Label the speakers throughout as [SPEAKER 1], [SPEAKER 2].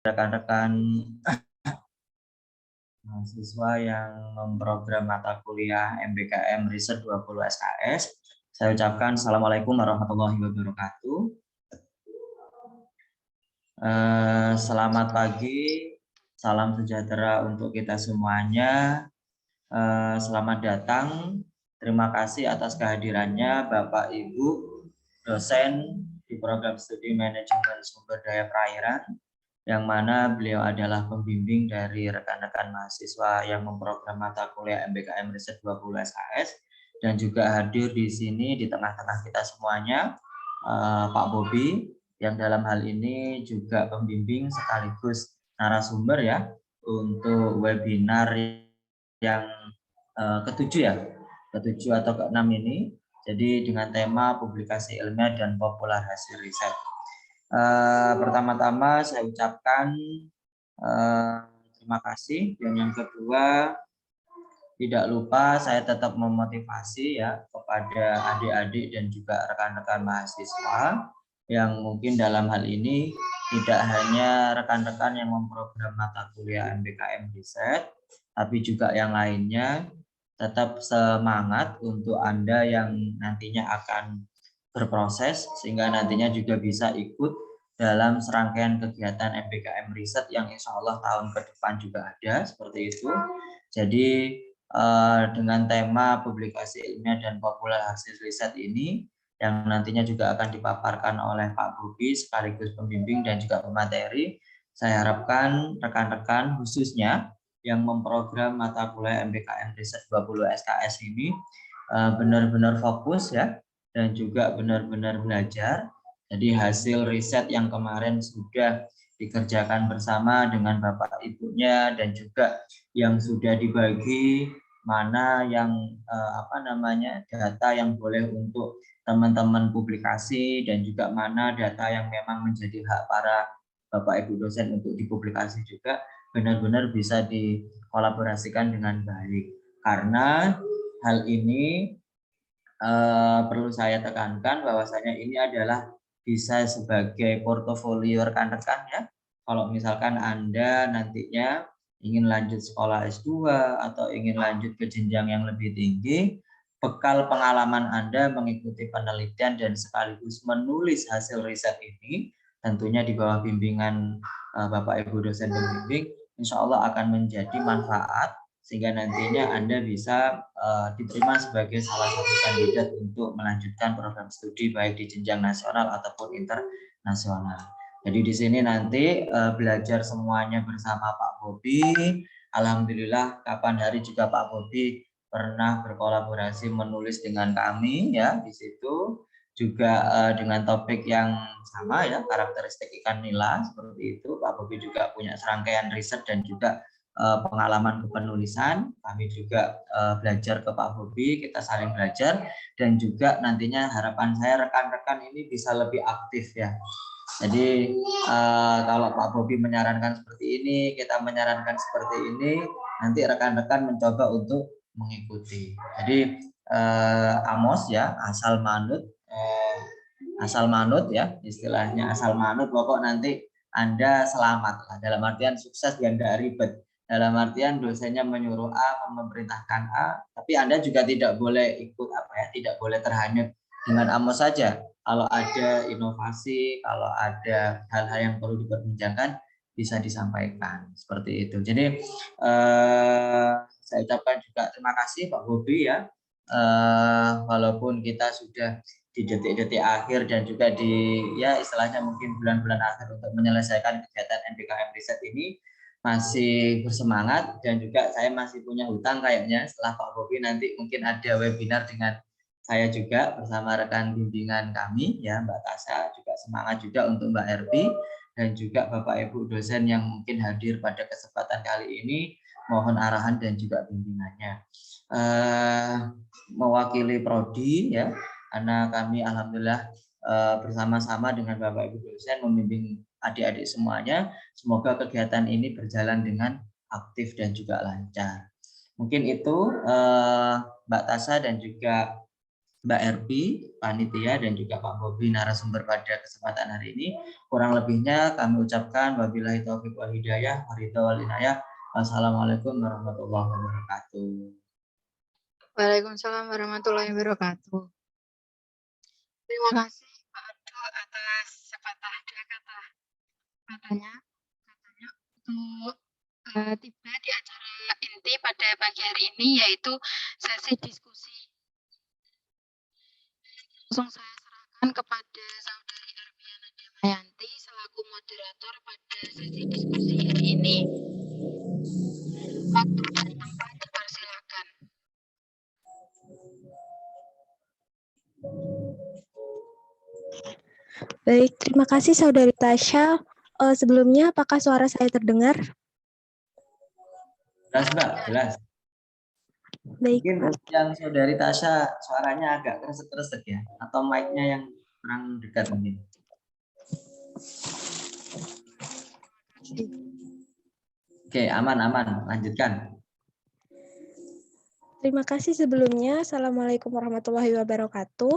[SPEAKER 1] rekan-rekan mahasiswa yang memprogram mata kuliah MBKM Riset 20 SKS. Saya ucapkan Assalamualaikum warahmatullahi wabarakatuh. Selamat pagi, salam sejahtera untuk kita semuanya. Selamat datang, terima kasih atas kehadirannya Bapak Ibu dosen di program studi manajemen sumber daya perairan, yang mana beliau adalah pembimbing dari rekan-rekan mahasiswa yang memprogram mata kuliah MBKM Riset 20 SKS, dan juga hadir di sini di tengah-tengah kita semuanya Pak Bobi, yang dalam hal ini juga pembimbing sekaligus narasumber ya untuk webinar yang ketujuh ya, ketujuh atau keenam ini. Jadi dengan tema publikasi ilmiah dan populer hasil riset. Pertama-tama saya ucapkan terima kasih, dan yang kedua tidak lupa saya tetap memotivasi ya kepada adik-adik dan juga rekan-rekan mahasiswa yang mungkin dalam hal ini tidak hanya rekan-rekan yang memprogram mata kuliah MBKM Riset, tapi juga yang lainnya tetap semangat untuk Anda yang nantinya akan berproses sehingga nantinya juga bisa ikut dalam serangkaian kegiatan MBKM Riset yang insya Allah tahun ke depan juga ada seperti itu. Jadi dengan tema publikasi ilmiah dan populer hasil riset ini yang nantinya juga akan dipaparkan oleh Pak Bobi sekaligus pembimbing dan juga pemateri, saya harapkan rekan-rekan khususnya yang memprogram mata kuliah MBKM Riset 20 SKS ini benar-benar fokus ya, dan juga benar-benar belajar. Jadi hasil riset yang kemarin sudah dikerjakan bersama dengan Bapak Ibunya dan juga yang sudah dibagi mana yang data yang boleh untuk teman-teman publikasi dan juga mana data yang memang menjadi hak para Bapak Ibu dosen untuk dipublikasi juga benar-benar bisa dikolaborasikan dengan baik. Karena hal ini perlu saya tekankan bahwasanya ini adalah bisa sebagai portofolio rekan-rekan ya. Kalau misalkan Anda nantinya ingin lanjut sekolah S2 atau ingin lanjut ke jenjang yang lebih tinggi, bekal pengalaman Anda mengikuti penelitian dan sekaligus menulis hasil riset ini, tentunya di bawah bimbingan Bapak Ibu dosen pembimbing, insya Allah akan menjadi manfaat sehingga nantinya Anda bisa diterima sebagai salah satu kandidat untuk melanjutkan program studi baik di jenjang nasional ataupun internasional. Jadi di sini nanti belajar semuanya bersama Pak Bobi. Alhamdulillah kapan hari juga Pak Bobi pernah berkolaborasi menulis dengan kami ya di situ, juga dengan topik yang sama ya, karakteristik ikan nila seperti itu. Pak Bobi juga punya serangkaian riset dan juga pengalaman kepenulisan. Kami juga belajar ke Pak Bobi, kita saling belajar, dan juga nantinya harapan saya rekan-rekan ini bisa lebih aktif ya. Jadi kalau Pak Bobi menyarankan seperti ini, kita menyarankan seperti ini, nanti rekan-rekan mencoba untuk mengikuti. Jadi Amos ya, asal manut ya, istilahnya asal manut, pokok nanti Anda selamat lah, dalam artian sukses dan tidak ribet. Dalam artian dosennya menyuruh A, memerintahkan A, tapi Anda juga tidak boleh ikut tidak boleh terhanyut dengan Amos saja. Kalau ada inovasi, kalau ada hal-hal yang perlu diperbincangkan, bisa disampaikan seperti itu. Jadi saya ucapkan juga terima kasih Pak Bobi ya. Walaupun kita sudah di detik-detik akhir dan juga di istilahnya mungkin bulan-bulan akhir untuk menyelesaikan kegiatan MBKM Riset ini, masih bersemangat, dan juga saya masih punya hutang kayaknya setelah Pak Bobi nanti mungkin ada webinar dengan saya juga bersama rekan bimbingan kami ya, Mbak Tasya, juga semangat juga untuk Mbak Erpi dan juga Bapak Ibu dosen yang mungkin hadir pada kesempatan kali ini, mohon arahan dan juga bimbingannya. Mewakili prodi ya, karena kami alhamdulillah bersama-sama dengan Bapak Ibu dosen membimbing adik-adik semuanya. Semoga kegiatan ini berjalan dengan aktif dan juga lancar. Mungkin itu Mbak Tasya dan juga Mbak Erpi, panitia, dan juga Pak Bobi, narasumber pada kesempatan hari ini. Kurang lebihnya kami ucapkan wabillahi taufiq wal hidayah, waridha wal inayah. Wassalamualaikum warahmatullahi wabarakatuh.
[SPEAKER 2] Waalaikumsalam warahmatullahi wabarakatuh. Terima kasih Pak Abdul atas sepatah dua katanya untuk tiba di acara inti pada pagi hari ini, yaitu sesi diskusi. Langsung saya serahkan kepada Saudari Erpiana Damayanti selaku moderator pada sesi diskusi hari ini. Waktu dan tempat dipersilakan.
[SPEAKER 3] Baik, terima kasih Saudari Tasya. Sebelumnya, apakah suara saya terdengar?
[SPEAKER 1] Jelas, Mbak, jelas.
[SPEAKER 3] Baik,
[SPEAKER 1] Mungkin
[SPEAKER 3] Pak.
[SPEAKER 1] yang Saudari Tasya suaranya agak kresek-kresek ya, atau mic-nya yang kurang dekat mungkin. Oke, aman, lanjutkan.
[SPEAKER 3] Terima kasih sebelumnya. Assalamualaikum warahmatullahi wabarakatuh.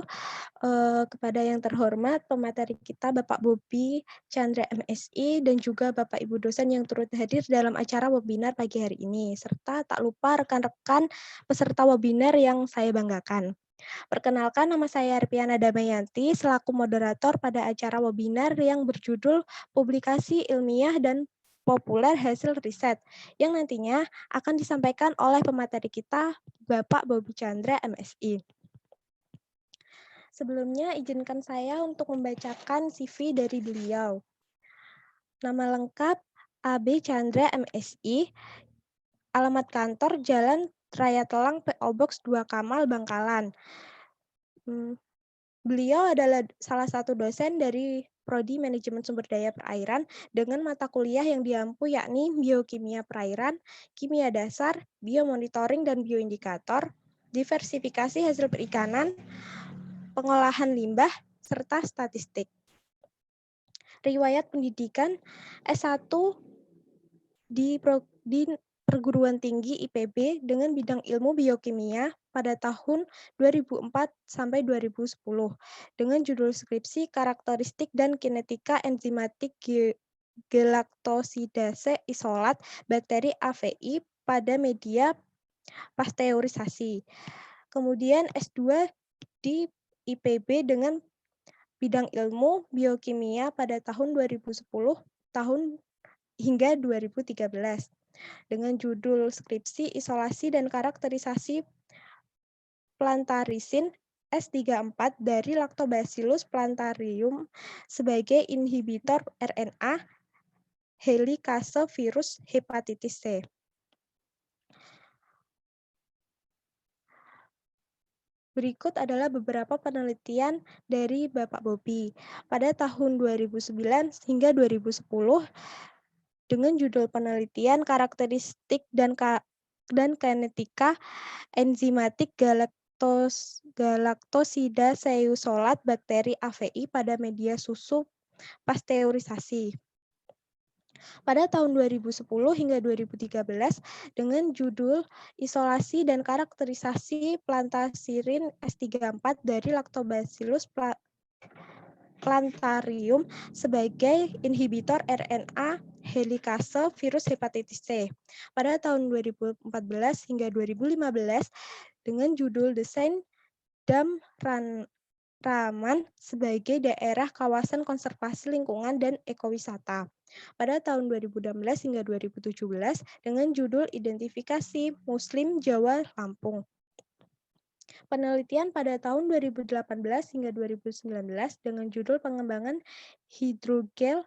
[SPEAKER 3] Kepada yang terhormat pemateri kita Bapak Bobi Chandra MSI dan juga Bapak Ibu dosen yang turut hadir dalam acara webinar pagi hari ini, serta tak lupa rekan-rekan peserta webinar yang saya banggakan. Perkenalkan, nama saya Erpiana Damayanti selaku moderator pada acara webinar yang berjudul Publikasi Ilmiah dan Populer Hasil Riset yang nantinya akan disampaikan oleh pemateri kita Bapak Bobi Chandra MSI. Sebelumnya izinkan saya untuk membacakan CV dari beliau. Nama lengkap AB Chandra MSI, alamat kantor Jalan Raya Telang PO Box 2 Kamal, Bangkalan. Beliau adalah salah satu dosen dari Prodi Manajemen Sumber Daya Perairan dengan mata kuliah yang diampu yakni Biokimia Perairan, Kimia Dasar, Biomonitoring dan Bioindikator, Diversifikasi Hasil Perikanan, Pengolahan Limbah, serta Statistik. Riwayat pendidikan S1 di Perguruan Tinggi IPB dengan bidang ilmu biokimia pada tahun 2004 sampai 2010 dengan judul skripsi karakteristik dan kinetika enzimatik galaktosidase isolat bakteri AVI pada media pasteurisasi. Kemudian S2 di IPB dengan bidang ilmu biokimia pada tahun 2010 hingga 2013 dengan judul skripsi isolasi dan karakterisasi plantarisin S34 dari Lactobacillus plantarium sebagai inhibitor RNA helikase virus hepatitis C. Berikut adalah beberapa penelitian dari Bapak Bobi. Pada tahun 2009 hingga 2010 dengan judul penelitian karakteristik dan kinetika enzimatik galaktosida seusolat bakteri AVI pada media susu pasteurisasi. Pada tahun 2010 hingga 2013 dengan judul Isolasi dan Karakterisasi Plantasirin S34 dari Lactobacillus plantarium sebagai inhibitor RNA helikase virus hepatitis C. Pada tahun 2014 hingga 2015 dengan judul Desain Dam Raman sebagai daerah kawasan konservasi lingkungan dan ekowisata. Pada tahun 2016 hingga 2017 dengan judul Identifikasi Muslim Jawa Lampung. Penelitian pada tahun 2018 hingga 2019 dengan judul Pengembangan hidrogel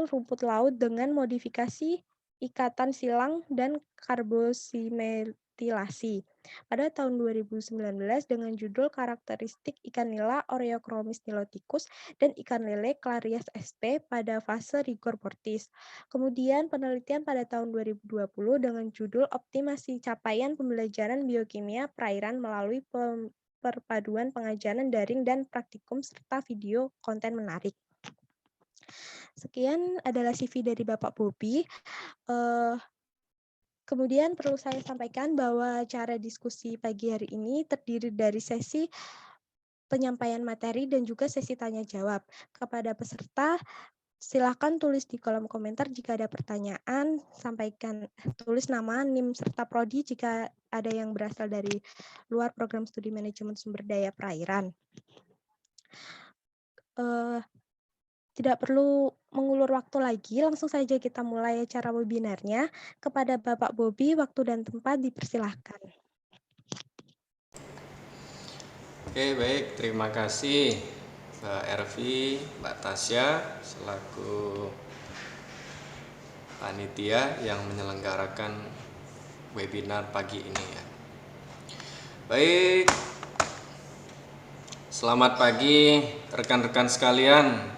[SPEAKER 3] rumput laut dengan modifikasi ikatan silang dan karbosimetilasi. Pada tahun 2019 dengan judul Karakteristik ikan nila Oreochromis niloticus dan ikan lele Clarias sp pada fase rigor mortis. Kemudian penelitian pada tahun 2020 dengan judul Optimasi capaian pembelajaran biokimia perairan melalui perpaduan pengajaran daring dan praktikum serta video konten menarik. Sekian adalah CV dari Bapak Bobi. Kemudian perlu saya sampaikan bahwa cara diskusi pagi hari ini terdiri dari sesi penyampaian materi dan juga sesi tanya jawab. Kepada peserta, silakan tulis di kolom komentar jika ada pertanyaan, tulis nama, NIM, serta prodi jika ada yang berasal dari luar program studi manajemen sumber daya perairan. Tidak perlu mengulur waktu lagi, langsung saja kita mulai acara webinarnya. Kepada Bapak Bobi, waktu dan tempat dipersilahkan.
[SPEAKER 4] Oke, baik. Terima kasih Mbak Ervi, Mbak Tasya, selaku panitia yang menyelenggarakan webinar pagi ini ya. Baik, selamat pagi rekan-rekan sekalian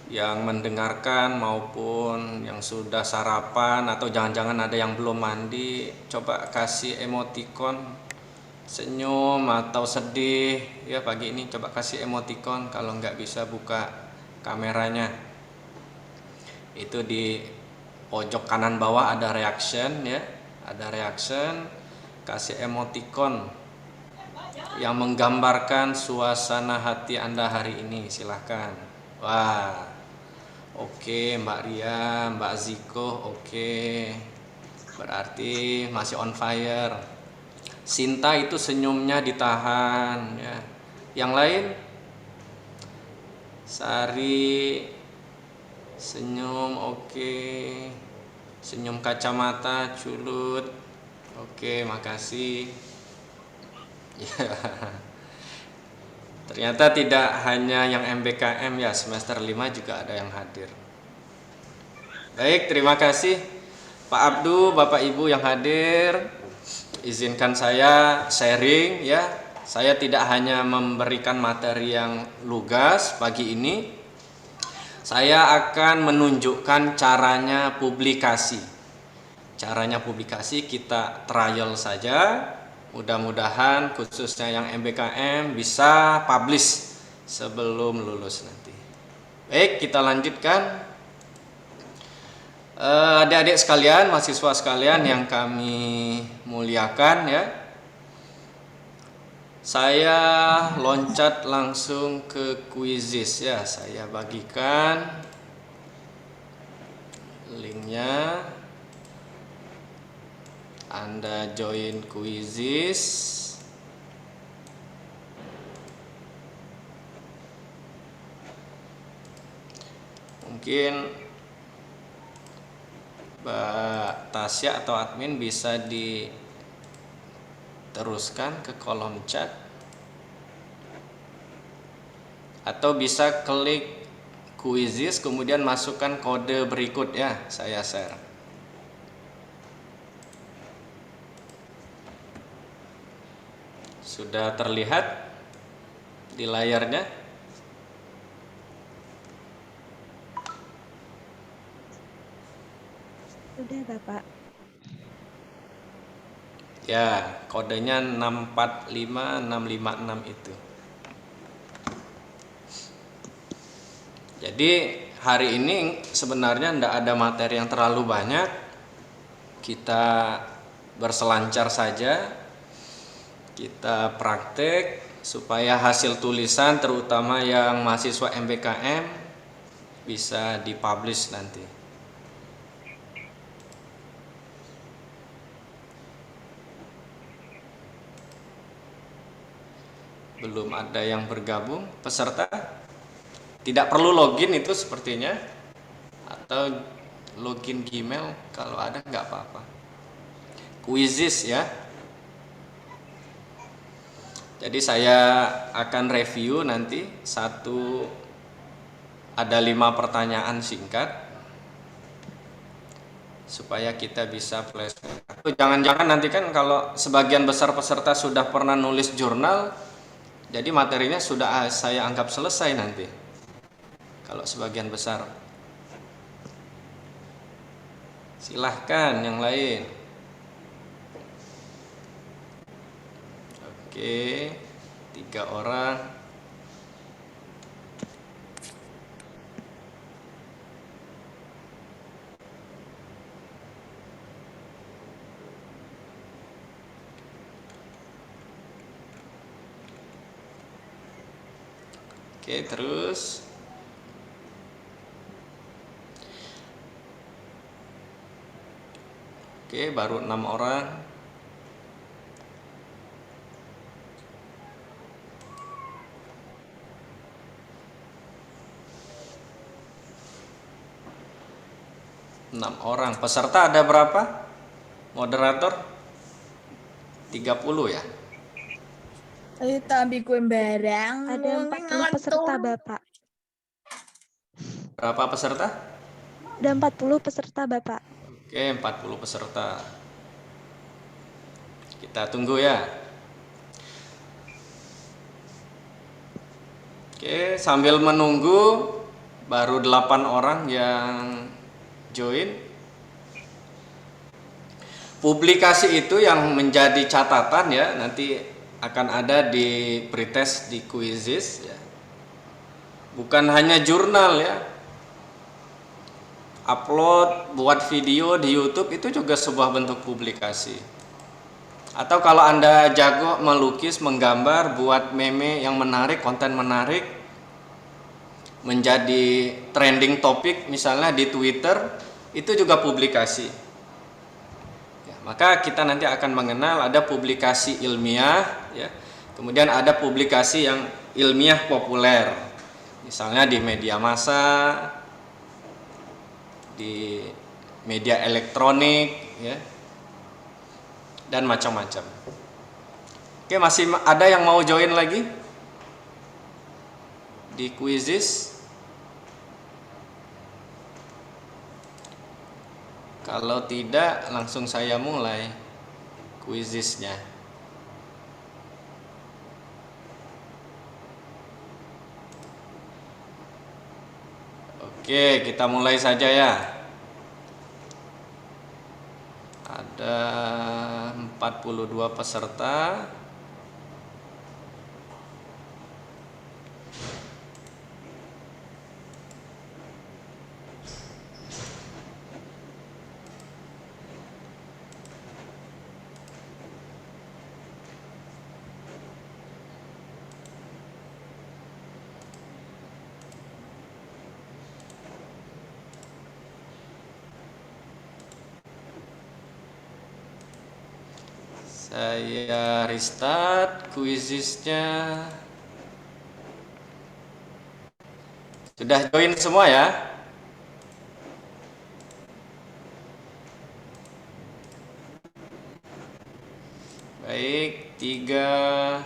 [SPEAKER 4] yang mendengarkan maupun yang sudah sarapan atau jangan-jangan ada yang belum mandi. Coba kasih emoticon senyum atau sedih ya pagi ini, coba kasih emoticon. Kalau nggak bisa buka kameranya, itu di pojok kanan bawah ada reaction ya, ada reaction, kasih emoticon yang menggambarkan suasana hati Anda hari ini, silahkan. Wah, oke Mbak Ria, Mbak Ziko, oke, berarti masih on fire. Sinta itu senyumnya ditahan ya. Yang lain, Sari senyum, oke. Senyum kacamata, culut, oke, makasih ya. Ternyata tidak hanya yang MBKM ya, semester 5 juga ada yang hadir. Baik, terima kasih Pak Abdu, Bapak Ibu yang hadir. Izinkan saya sharing ya. Saya tidak hanya memberikan materi yang lugas pagi ini. Saya akan menunjukkan caranya publikasi. Caranya publikasi kita trial saja. Mudah-mudahan khususnya yang MBKM bisa publish sebelum lulus nanti. Baik, kita lanjutkan. Adik-adik sekalian, mahasiswa sekalian yang kami muliakan ya. Saya loncat langsung ke Quizizz ya. Saya bagikan linknya. Anda join Quizizz. Mungkin Mbak Tasya atau admin bisa diteruskan ke kolom chat, atau bisa klik Quizizz kemudian masukkan kode berikut ya, saya share. Sudah terlihat di layarnya?
[SPEAKER 3] Sudah, Bapak.
[SPEAKER 4] Ya, kodenya 645656 itu. Jadi hari ini sebenarnya tidak ada materi yang terlalu banyak. Kita berselancar saja. Kita praktek supaya hasil tulisan terutama yang mahasiswa MBKM bisa dipublish nanti. Belum ada yang bergabung peserta? Tidak perlu login itu sepertinya, atau login Gmail kalau ada nggak apa-apa. Quizizz ya. Jadi saya akan review nanti ada 5 pertanyaan singkat supaya kita bisa flashback. Jangan-jangan nanti kan kalau sebagian besar peserta sudah pernah nulis jurnal, jadi materinya sudah saya anggap selesai nanti. Kalau sebagian besar, silahkan yang lain. Oke, 3 orang. Oke, terus. Oke, baru 6 orang. Peserta ada berapa? Moderator 30 ya?
[SPEAKER 5] Ayo tapi kue barang.
[SPEAKER 3] Ada 40 peserta, Bapak.
[SPEAKER 4] Berapa peserta?
[SPEAKER 3] Ada 40 peserta, Bapak.
[SPEAKER 4] Oke, 40 peserta. Kita tunggu ya. Oke, sambil menunggu baru 8 orang yang join. Publikasi itu yang menjadi catatan ya, nanti akan ada di pretest di Quizizz ya. Bukan hanya jurnal ya. Upload, buat video di YouTube itu juga sebuah bentuk publikasi. Atau kalau Anda jago melukis, menggambar, buat meme yang menarik, konten menarik, menjadi trending topik misalnya di Twitter, itu juga publikasi. Ya, maka kita nanti akan mengenal ada publikasi ilmiah, ya, kemudian ada publikasi yang ilmiah populer, misalnya di media massa, di media elektronik, ya, dan macam-macam. Oke, masih ada yang mau join lagi di Quizizz? Kalau tidak, langsung saya mulai Quizizz-nya. Oke, kita mulai saja ya. Ada 42 peserta. Saya restart Quizizz-nya. Sudah join semua ya? Baik, 3,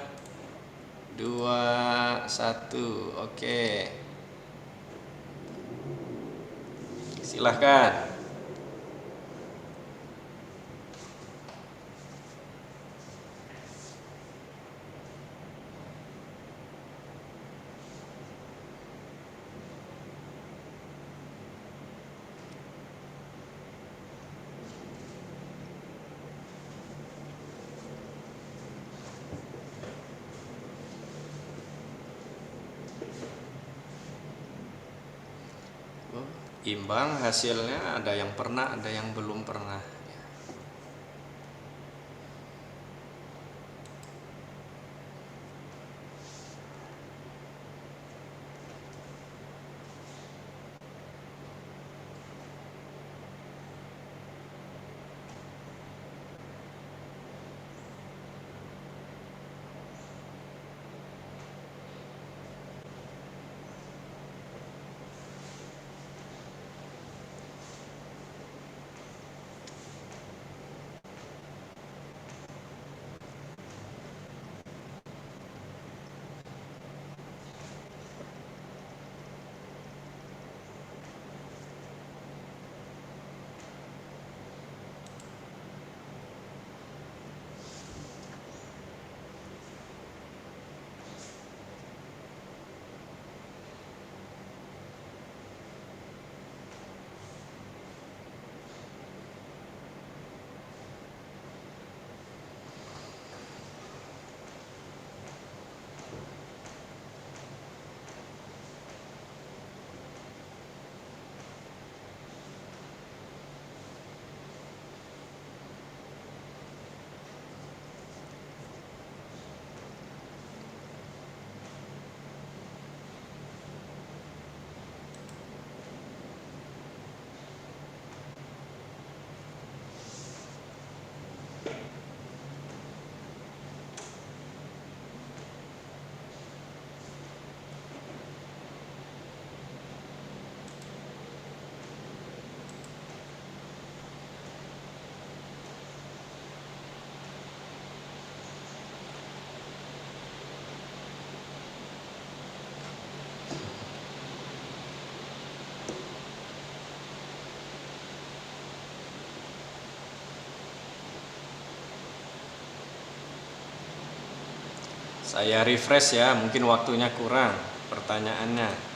[SPEAKER 4] 2, 1. Oke. Silahkan. Imbang hasilnya, ada yang pernah, ada yang belum pernah. Saya refresh ya, mungkin waktunya kurang pertanyaannya.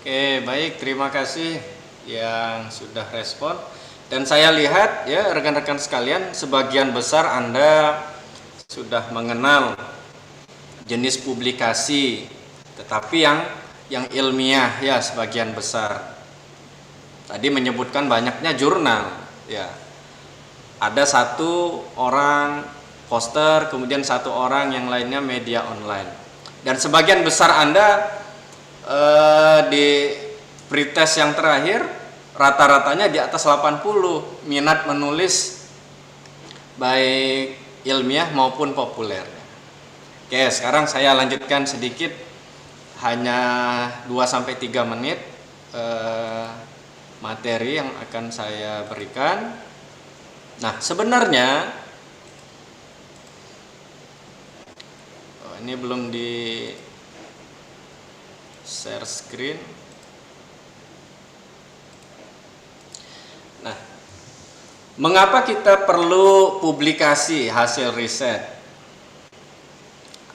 [SPEAKER 4] Oke, baik, terima kasih yang sudah respon. Dan saya lihat ya rekan-rekan sekalian, sebagian besar Anda sudah mengenal jenis publikasi, tetapi yang ilmiah ya sebagian besar. Tadi menyebutkan banyaknya jurnal, ya. Ada satu orang poster, kemudian satu orang yang lainnya media online. Dan sebagian besar Anda di pretest yang terakhir rata-ratanya di atas 80 minat menulis baik ilmiah maupun populer. Oke, sekarang saya lanjutkan sedikit, hanya 2-3 menit materi yang akan saya berikan. Nah, sebenarnya ini belum di share screen. Nah, mengapa kita perlu publikasi hasil riset?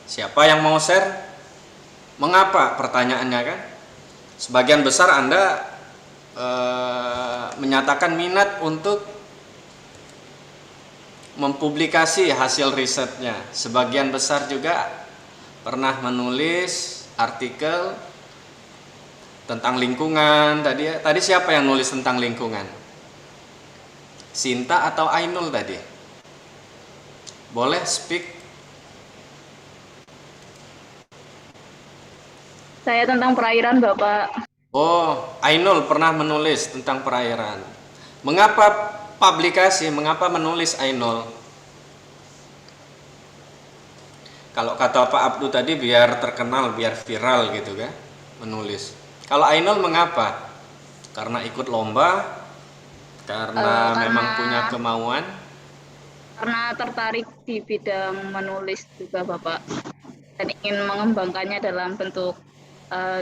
[SPEAKER 4] Siapa yang mau share? Mengapa? Pertanyaannya kan. Sebagian besar Anda menyatakan minat untuk mempublikasi hasil risetnya. Sebagian besar juga pernah menulis artikel Tentang lingkungan tadi ya. Tadi siapa yang nulis tentang lingkungan? Sinta atau Ainul tadi? Boleh speak?
[SPEAKER 6] Saya tentang perairan, Bapak.
[SPEAKER 4] Oh, Ainul pernah menulis tentang perairan. Mengapa publikasi? Mengapa menulis Ainul? Kalau kata Pak Abdu tadi biar terkenal, biar viral gitu kan, menulis. Kalau Ainul mengapa? Karena ikut lomba, karena memang punya kemauan.
[SPEAKER 6] Karena tertarik di bidang menulis juga, Bapak. Dan ingin mengembangkannya dalam bentuk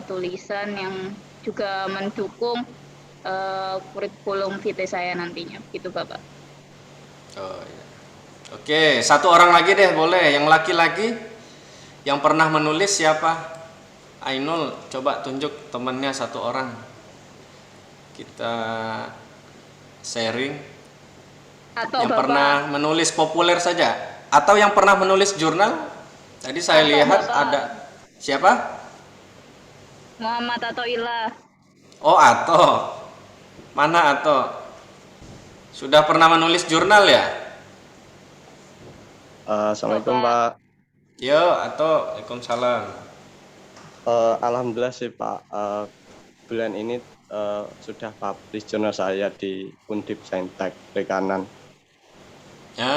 [SPEAKER 6] tulisan yang juga mendukung kurikulum vitae saya nantinya. Gitu, Bapak.
[SPEAKER 4] Oh, iya. Oke, satu orang lagi deh boleh. Yang laki-laki yang pernah menulis siapa? Ainul, coba tunjuk temannya satu orang. Kita sharing.
[SPEAKER 6] Atau
[SPEAKER 4] Yang
[SPEAKER 6] Bapak,
[SPEAKER 4] pernah menulis populer saja. Atau yang pernah menulis jurnal? Tadi saya
[SPEAKER 6] Atau
[SPEAKER 4] lihat
[SPEAKER 6] Bapak.
[SPEAKER 4] ada. Siapa?
[SPEAKER 6] Muhammad atau Ilah.
[SPEAKER 4] Oh, Ato. Mana Ato? Sudah pernah menulis jurnal ya?
[SPEAKER 7] Assalamualaikum Pak.
[SPEAKER 4] Yo, Ato. Waalaikumsalam.
[SPEAKER 7] Alhamdulillah sih Pak. Bulan ini sudah publish jurnal saya di Undip Saintek Perikanan.
[SPEAKER 4] Ya,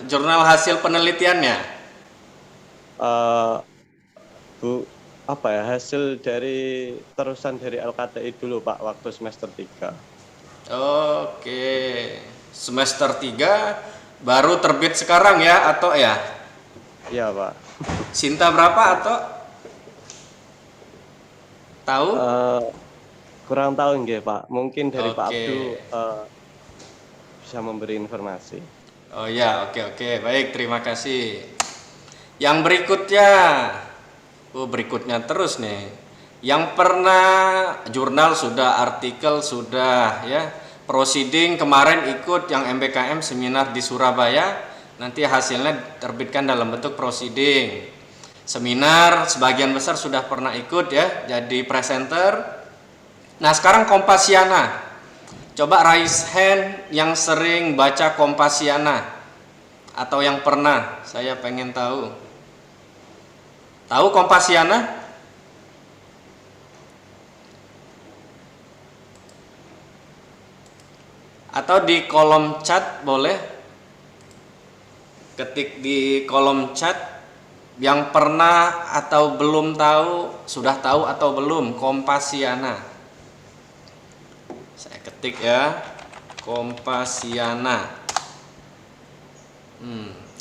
[SPEAKER 4] jurnal hasil penelitiannya.
[SPEAKER 7] Hasil dari terusan dari LKTI dulu Pak waktu semester 3.
[SPEAKER 4] Oke. Semester 3 baru terbit sekarang ya, Ato ya?
[SPEAKER 7] Iya Pak.
[SPEAKER 4] Sinta berapa, Ato? Tahu?
[SPEAKER 7] Kurang tahu nggih Pak. Mungkin dari Pak
[SPEAKER 4] Oke.
[SPEAKER 7] Abdu bisa memberi informasi.
[SPEAKER 4] Oh ya, oke. Baik, terima kasih. Yang berikutnya. Berikutnya terus nih. Yang pernah jurnal sudah, artikel sudah ya. Proceeding kemarin ikut yang MBKM seminar di Surabaya. Nanti hasilnya terbitkan dalam bentuk proceeding. Seminar sebagian besar sudah pernah ikut ya, jadi presenter. Nah, sekarang Kompasiana. Coba raise hand yang sering baca Kompasiana atau yang pernah, saya pengen tahu. Tahu Kompasiana? Atau di kolom chat boleh ketik di kolom chat yang pernah atau belum tahu, sudah tahu atau belum Kompasiana. Saya ketik ya, Kompasiana.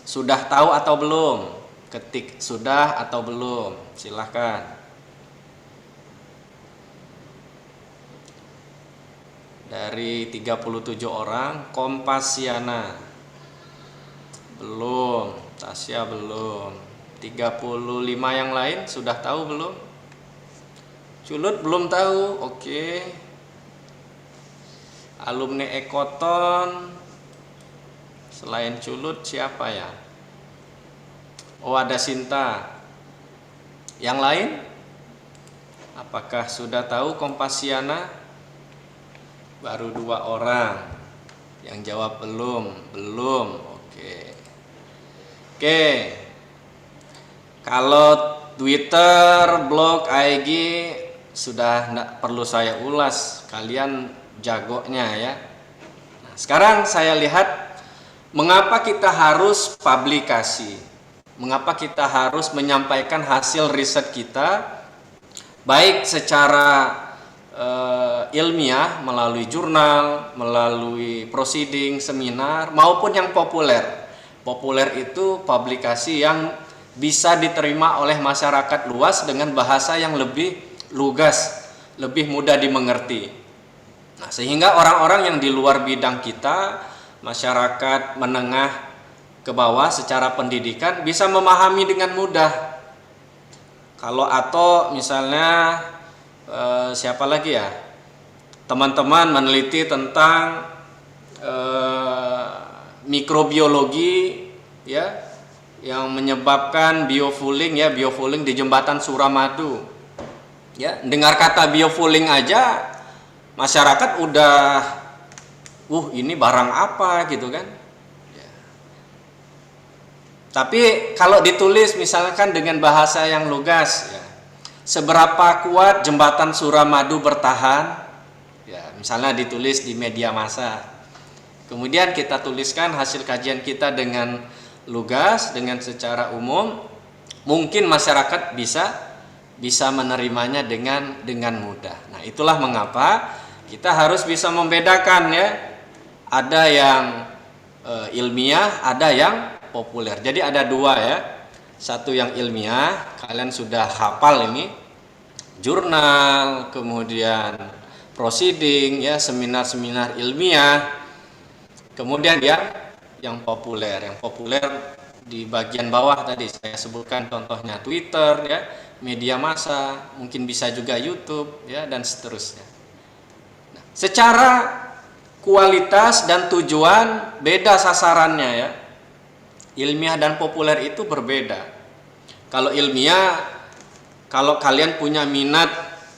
[SPEAKER 4] Sudah tahu atau belum? Ketik sudah atau belum. Silahkan. Dari 37 orang, Kompasiana. Belum, Tasya belum. 35 yang lain sudah tahu belum? Culut belum tahu, oke. Alumni Ekoton selain Culut siapa ya? Oh, ada Sinta. Yang lain? Apakah sudah tahu Kompasiana? Baru 2 orang. Yang jawab belum. Oke. Kalau Twitter, blog, IG sudah tidak perlu saya ulas. Kalian jagonya ya. Nah, sekarang saya lihat mengapa kita harus publikasi, mengapa kita harus menyampaikan hasil riset kita baik secara ilmiah melalui jurnal, melalui proceeding, seminar maupun yang populer. Populer itu publikasi yang bisa diterima oleh masyarakat luas dengan bahasa yang lebih lugas, lebih mudah dimengerti. Nah, sehingga orang-orang yang di luar bidang kita, masyarakat menengah ke bawah secara pendidikan bisa memahami dengan mudah. Kalau Ato misalnya siapa lagi ya? Teman-teman meneliti tentang mikrobiologi ya, yang menyebabkan biofouling ya, biofouling di jembatan Suramadu. Ya, dengar kata biofouling aja masyarakat udah ini barang apa gitu kan. Ya. Tapi kalau ditulis misalkan dengan bahasa yang lugas ya, seberapa kuat jembatan Suramadu bertahan? Ya, misalnya ditulis di media massa. Kemudian kita tuliskan hasil kajian kita dengan lugas, dengan secara umum, mungkin masyarakat bisa menerimanya dengan mudah. Nah, itulah mengapa kita harus bisa membedakan ya. Ada yang ilmiah, ada yang populer. Jadi ada dua ya. Satu yang ilmiah, kalian sudah hafal ini, jurnal, kemudian proceeding ya, seminar-seminar ilmiah. Kemudian yang populer. Yang populer di bagian bawah tadi saya sebutkan contohnya Twitter ya, media massa, mungkin bisa juga YouTube ya, dan seterusnya. Nah, secara kualitas dan tujuan beda sasarannya ya. Ilmiah dan populer itu berbeda. Kalau ilmiah, kalau kalian punya minat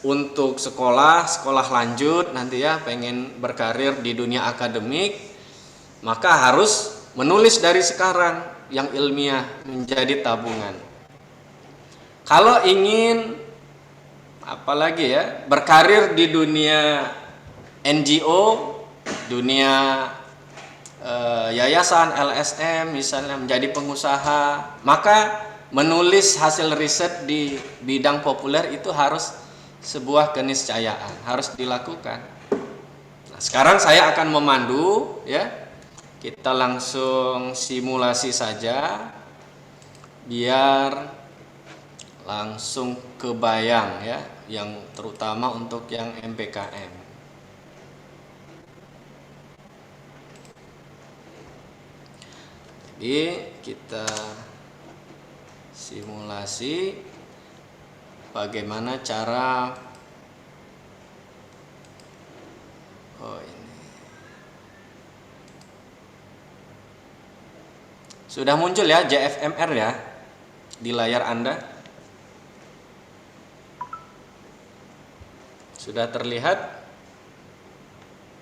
[SPEAKER 4] untuk sekolah lanjut nanti ya, pengen berkarir di dunia akademik, maka harus menulis dari sekarang yang ilmiah menjadi tabungan. Kalau ingin apalagi ya, berkarir di dunia NGO, dunia yayasan, LSM misalnya, menjadi pengusaha, maka menulis hasil riset di bidang populer itu harus sebuah keniscayaan, harus dilakukan. Nah, sekarang saya akan memandu ya. Kita langsung simulasi saja biar langsung kebayang ya, yang terutama untuk yang MPKM. Jadi kita simulasi bagaimana cara ini. Sudah muncul ya JFMR ya di layar Anda? Sudah terlihat?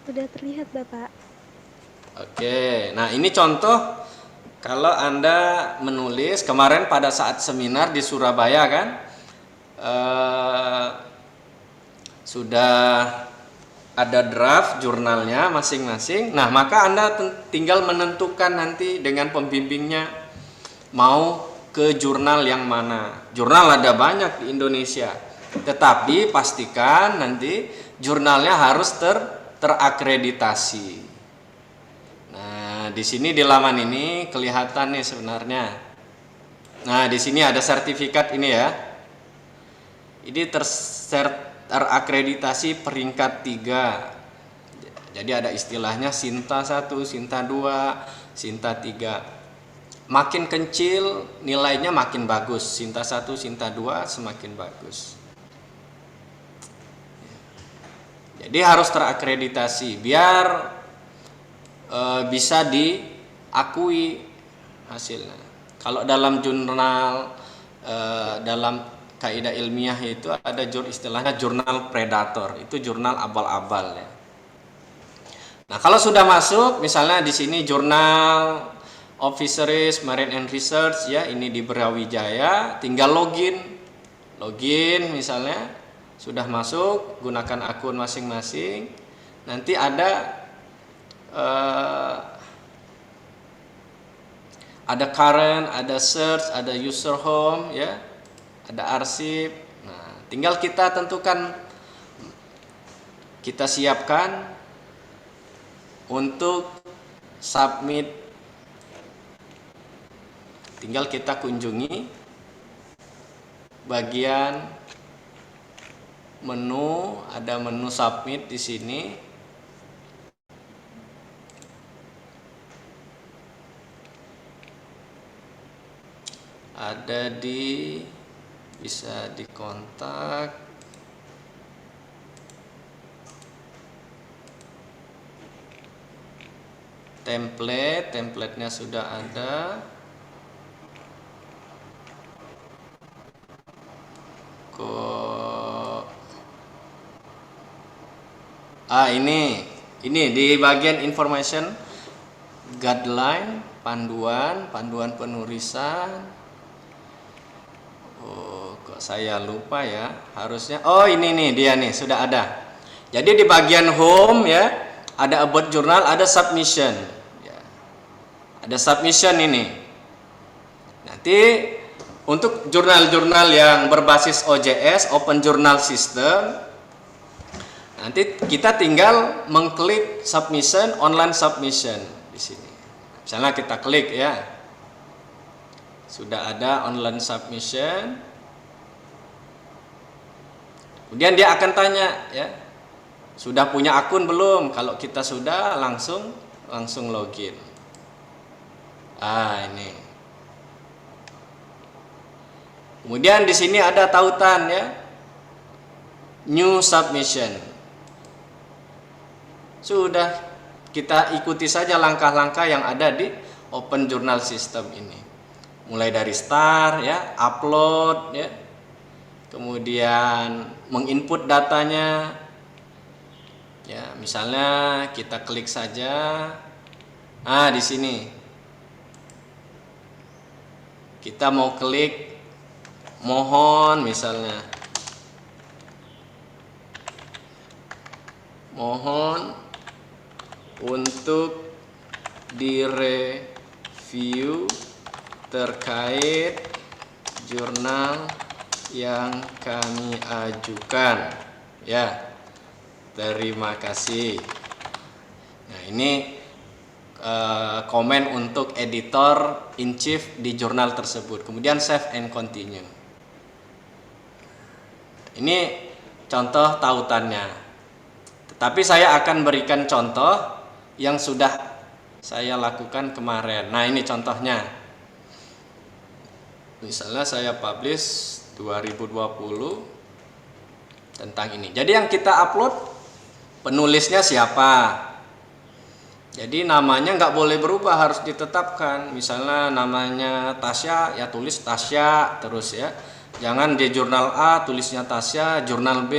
[SPEAKER 3] Sudah terlihat, Bapak.
[SPEAKER 4] Oke, nah ini contoh kalau Anda menulis kemarin pada saat seminar di Surabaya kan, sudah ada draft jurnalnya masing-masing. Nah, maka Anda tinggal menentukan nanti dengan pembimbingnya mau ke jurnal yang mana. Jurnal ada banyak di Indonesia, tetapi pastikan nanti jurnalnya harus terakreditasi. Nah, di sini di laman ini kelihatan nih sebenarnya. Nah, di sini ada sertifikat ini ya. Ini terakreditasi peringkat 3. Jadi ada istilahnya Sinta 1, Sinta 2, Sinta 3. Makin kecil nilainya makin bagus. Sinta 1, Sinta 2 semakin bagus. Jadi harus terakreditasi biar bisa diakui hasilnya. Kalau dalam jurnal, dalam kaidah ilmiah itu ada istilahnya jurnal predator, itu jurnal abal-abal ya. Nah, kalau sudah masuk, misalnya di sini jurnal of Fisheries, Marine and Research ya, ini di Brawijaya, tinggal login misalnya, sudah masuk, gunakan akun masing-masing. Nanti ada current, ada search, ada user home ya. Ada arsip. Nah, tinggal kita tentukan, kita siapkan untuk submit. Tinggal kita kunjungi bagian menu, ada menu submit di sini. Ada bisa dikontak, templatenya sudah ada, Ini di bagian information guideline, panduan penulisan. Oh, kok saya lupa ya? Harusnya ini nih dia nih, sudah ada. Jadi di bagian home ya, ada about journal, ada submission. Ya. Ada submission ini. Nanti untuk jurnal-jurnal yang berbasis OJS, Open Journal System, nanti kita tinggal mengklik submission, online submission di sini. Misalnya kita klik ya. Sudah ada online submission. Kemudian dia akan tanya ya. Sudah punya akun belum? Kalau kita sudah, langsung login. Ini. Kemudian di sini ada tautan ya. New submission. Sudah, kita ikuti saja langkah-langkah yang ada di Open Journal System ini. Mulai dari start ya, upload ya. Kemudian menginput datanya. Ya, misalnya kita klik saja. Di sini. Kita mau klik mohon misalnya. Mohon untuk direview terkait jurnal yang kami ajukan. Ya. Terima kasih. Nah, ini komen untuk editor in chief di jurnal tersebut. Kemudian save and continue. Ini contoh tautannya. Tetapi saya akan berikan contoh yang sudah saya lakukan kemarin. Nah, ini contohnya. Misalnya saya publish 2020 tentang ini. Jadi yang kita upload penulisnya siapa. Jadi namanya nggak boleh berubah, harus ditetapkan. Misalnya namanya Tasya, ya tulis Tasya terus ya. Jangan di jurnal A tulisnya Tasya, jurnal B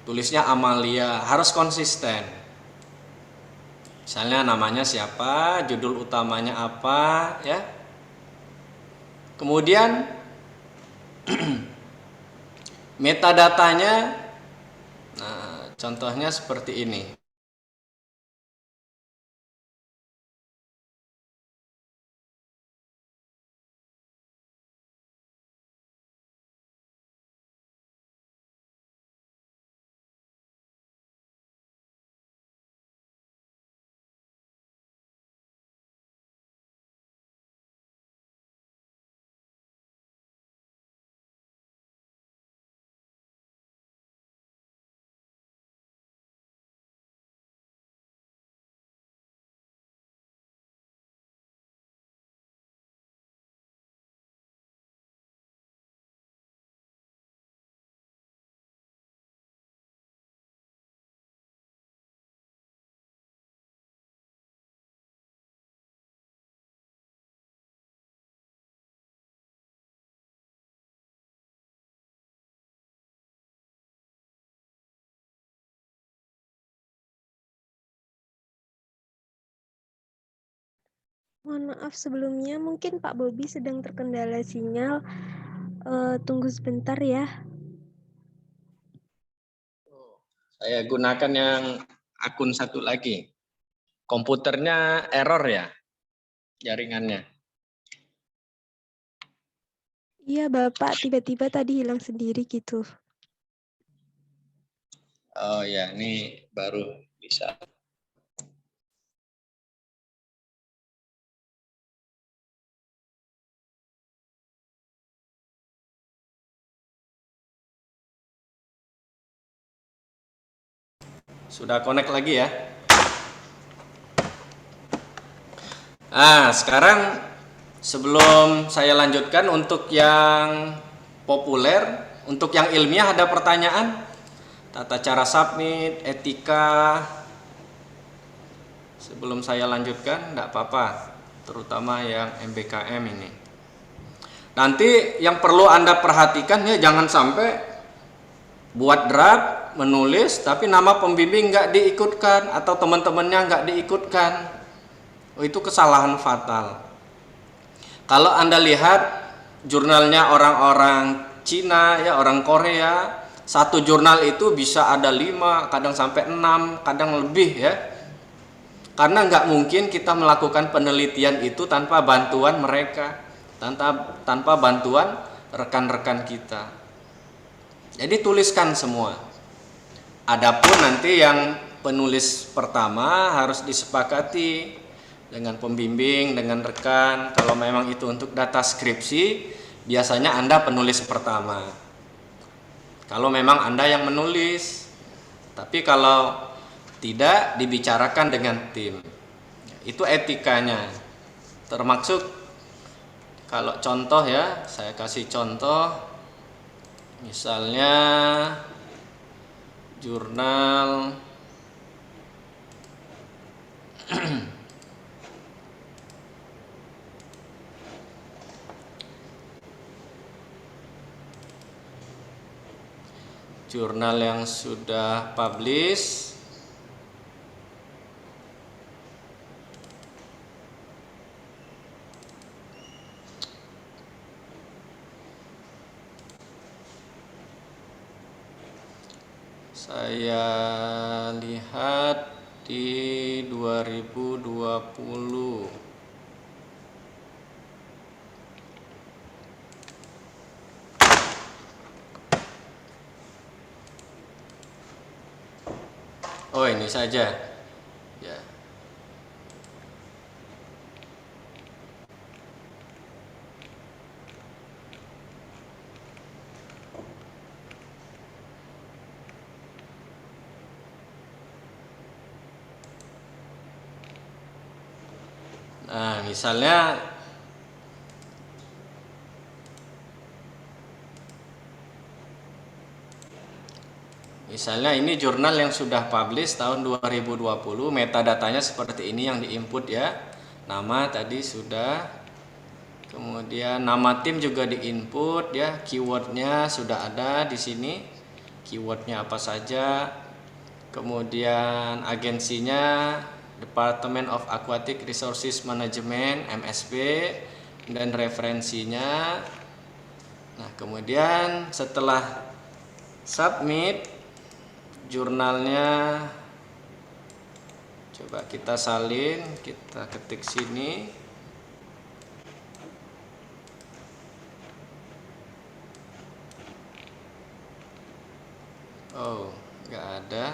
[SPEAKER 4] tulisnya Amalia. Harus konsisten. Misalnya namanya siapa, judul utamanya apa ya. Kemudian metadatanya, nah contohnya seperti ini.
[SPEAKER 3] Mohon maaf sebelumnya, mungkin Pak Bobi sedang terkendala sinyal. Tunggu sebentar ya.
[SPEAKER 4] Saya gunakan yang akun satu lagi. Komputernya error ya, jaringannya.
[SPEAKER 3] Iya Bapak, tiba-tiba tadi hilang sendiri gitu.
[SPEAKER 4] Oh ya, ini baru bisa. Sudah connect lagi ya. Sekarang sebelum saya lanjutkan untuk yang populer, untuk yang ilmiah ada pertanyaan? Tata cara submit, etika. Sebelum saya lanjutkan, enggak apa-apa. Terutama yang MBKM ini. Nanti yang perlu Anda perhatikan ya, jangan sampai buat draft menulis tapi nama pembimbing nggak diikutkan atau teman-temannya nggak diikutkan. Oh, itu kesalahan fatal. Kalau Anda lihat jurnalnya orang-orang Cina, ya orang Korea, satu jurnal itu bisa ada 5, kadang sampai 6, kadang lebih ya. Karena nggak mungkin kita melakukan penelitian itu tanpa bantuan mereka, tanpa bantuan rekan-rekan kita. Jadi tuliskan semua. Adapun nanti yang penulis pertama harus disepakati dengan pembimbing, dengan rekan. Kalau memang itu untuk data skripsi, biasanya Anda penulis pertama. Kalau memang Anda yang menulis. Tapi kalau tidak, dibicarakan dengan tim. Itu etikanya. Termasuk kalau contoh ya, saya kasih contoh. Misalnya jurnal jurnal yang sudah publish saya lihat di 2020. Oh, ini saja. Ya. Nah, misalnya ini jurnal yang sudah publish tahun 2020, metadatanya seperti ini yang diinput ya. Nama tadi sudah, kemudian nama tim juga diinput ya, keywordnya sudah ada di sini, keywordnya apa saja, kemudian agensinya Department of Aquatic Resources Management (MSP) dan referensinya. Nah, kemudian setelah submit jurnalnya, coba kita salin, kita ketik sini. Oh, nggak ada.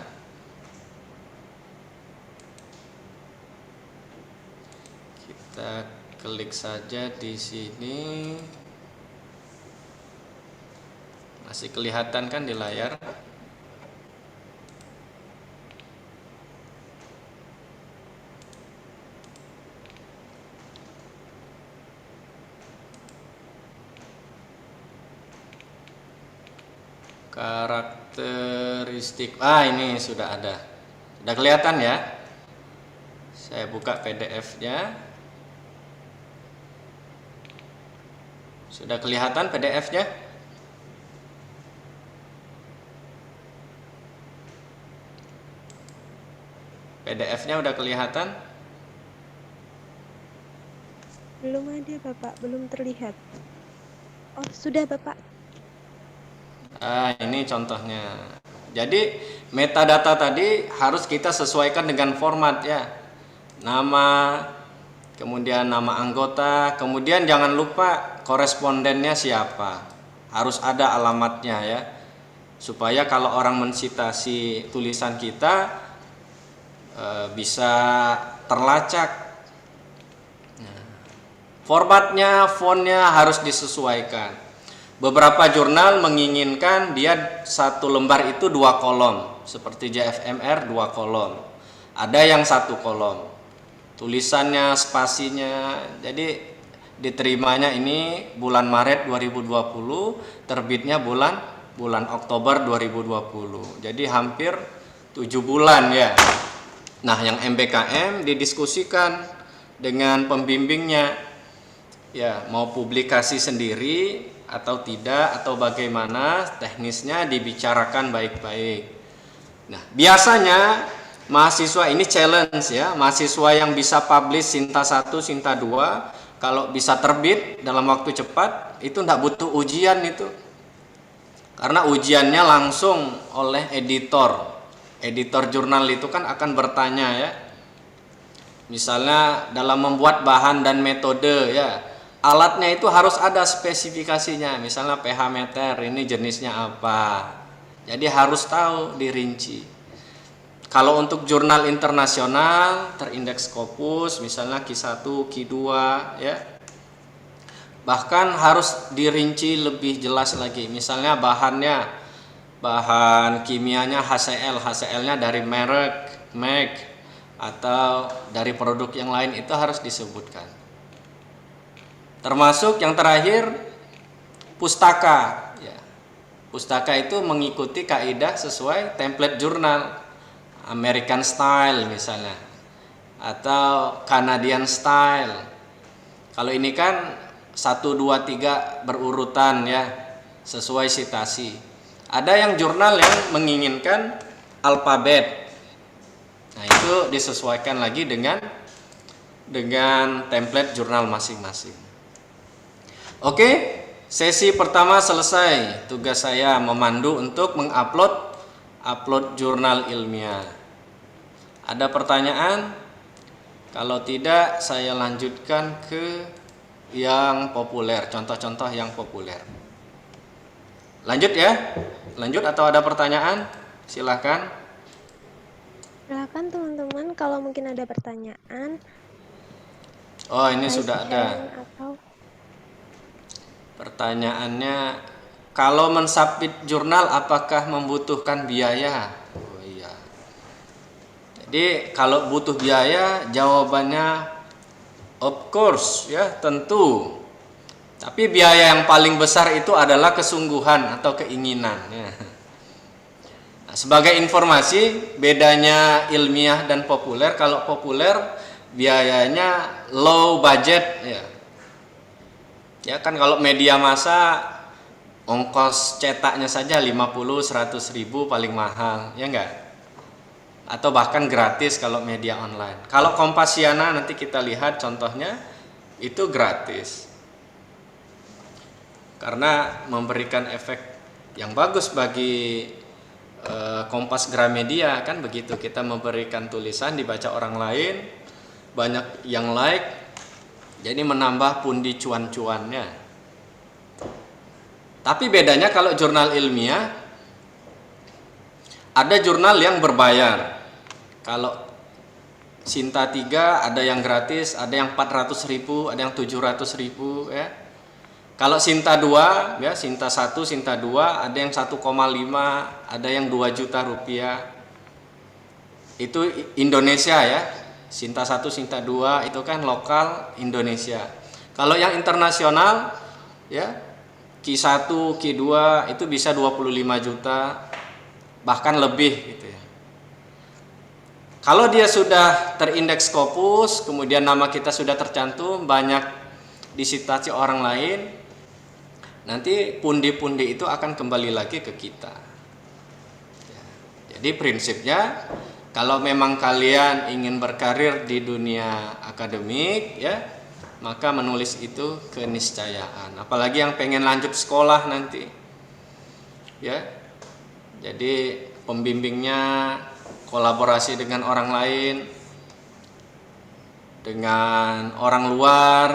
[SPEAKER 4] Kita klik saja di sini. Masih kelihatan kan di layar? Karakteristik. Ini sudah ada. Sudah kelihatan ya? Saya buka PDF-nya. Sudah kelihatan PDF-nya? PDF-nya udah kelihatan?
[SPEAKER 3] Belum ada, Bapak. Belum terlihat. Oh, sudah, Bapak.
[SPEAKER 4] Ini contohnya. Jadi metadata tadi harus kita sesuaikan dengan format ya. Nama, kemudian nama anggota, kemudian jangan lupa korespondennya siapa. Harus ada alamatnya ya. Supaya kalau orang mensitasi tulisan kita bisa terlacak. Formatnya, fontnya harus disesuaikan. Beberapa jurnal menginginkan dia satu lembar itu 2 kolom, seperti JFMR 2 kolom. Ada yang 1 kolom. Tulisannya, spasinya. Jadi diterimanya ini bulan Maret 2020, terbitnya bulan Oktober 2020. Jadi hampir 7 bulan ya. Nah, yang MBKM didiskusikan dengan pembimbingnya. Ya, mau publikasi sendiri atau tidak, atau bagaimana teknisnya dibicarakan baik-baik. Nah, biasanya mahasiswa ini challenge ya, mahasiswa yang bisa publish Sinta 1, Sinta 2, kalau bisa terbit dalam waktu cepat, itu tidak butuh ujian itu. Karena ujiannya langsung oleh editor. Editor jurnal itu kan akan bertanya ya. Misalnya dalam membuat bahan dan metode ya, alatnya itu harus ada spesifikasinya. Misalnya pH meter, ini jenisnya apa. Jadi harus tahu, dirinci. Kalau untuk jurnal internasional terindeks Scopus, misalnya Q1, Q2 ya. Bahkan harus dirinci lebih jelas lagi. Misalnya bahannya, bahan kimianya HCl, HCl-nya dari merek, MAC, atau dari produk yang lain, itu harus disebutkan. Termasuk yang terakhir, pustaka. Ya. Pustaka itu mengikuti kaidah sesuai template jurnal, American Style misalnya, atau Canadian Style. Kalau ini kan 1, 2, 3 berurutan ya, sesuai citasi. Ada yang jurnal yang menginginkan alfabet. Nah, itu disesuaikan lagi dengan template jurnal masing-masing. Oke, sesi pertama selesai. Tugas saya memandu untuk mengupload jurnal ilmiah. Ada pertanyaan? Kalau tidak, saya lanjutkan ke yang populer, contoh-contoh yang populer. Lanjut ya? Lanjut atau ada pertanyaan? Silakan.
[SPEAKER 3] Silakan teman-teman kalau mungkin ada pertanyaan.
[SPEAKER 4] Oh, ini
[SPEAKER 3] raise
[SPEAKER 4] sudah ada.
[SPEAKER 3] hand atau
[SPEAKER 4] Pertanyaannya, kalau mensubmit jurnal apakah membutuhkan biaya? Oh iya. Jadi kalau butuh biaya, jawabannya of course ya, tentu. Tapi biaya yang paling besar itu adalah kesungguhan atau keinginan ya. Nah, sebagai informasi, bedanya ilmiah dan populer, kalau populer biayanya low budget ya. Ya kan kalau media massa ongkos cetaknya saja 50-100 ribu paling mahal, ya enggak? Atau bahkan gratis kalau media online. Kalau Kompasiana nanti kita lihat contohnya, itu gratis. Karena memberikan efek yang bagus bagi Kompas Gramedia kan begitu, kita memberikan tulisan dibaca orang lain, banyak yang like, jadi menambah pundi cuan-cuannya. Tapi bedanya kalau jurnal ilmiah, ada jurnal yang berbayar. Kalau Sinta 3 ada yang gratis, ada yang 400 ribu, ada yang 700 ribu ya. Kalau Sinta 2 ya, Sinta 1, Sinta 2 ada yang 1,5, ada yang 2 juta rupiah. Itu Indonesia ya. Sinta 1, Sinta 2 itu kan lokal Indonesia. Kalau yang internasional ya, Q1, Q2 itu bisa 25 juta bahkan lebih gitu ya. Kalau dia sudah terindeks Scopus, kemudian nama kita sudah tercantum, banyak disitasi orang lain, nanti pundi-pundi itu akan kembali lagi ke kita. Jadi prinsipnya, kalau memang kalian ingin berkarir di dunia akademik ya, maka menulis itu keniscayaan. Apalagi yang pengen lanjut sekolah nanti. Ya. Jadi pembimbingnya kolaborasi dengan orang lain, dengan orang luar.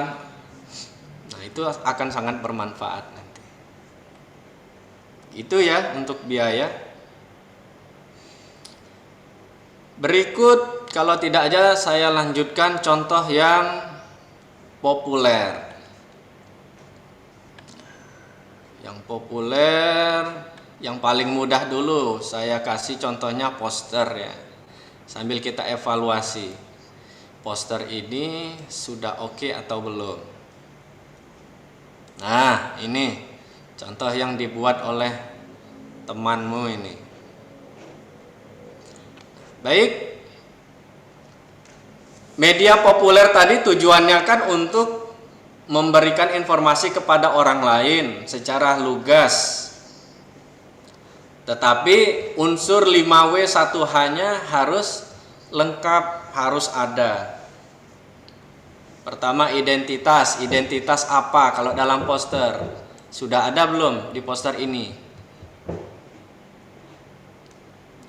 [SPEAKER 4] Nah, itu akan sangat bermanfaat nanti. Itu ya untuk biaya. Berikut kalau tidak aja saya lanjutkan contoh yang populer. Yang populer, yang paling mudah dulu saya kasih contohnya poster ya. Sambil kita evaluasi. Poster ini sudah oke atau belum? Nah, ini contoh yang dibuat oleh temanmu ini. Baik, media populer tadi tujuannya kan untuk memberikan informasi kepada orang lain secara lugas. Tetapi unsur 5W 1H-nya harus lengkap, harus ada. Pertama identitas. Identitas apa kalau dalam poster? Sudah ada belum di poster ini?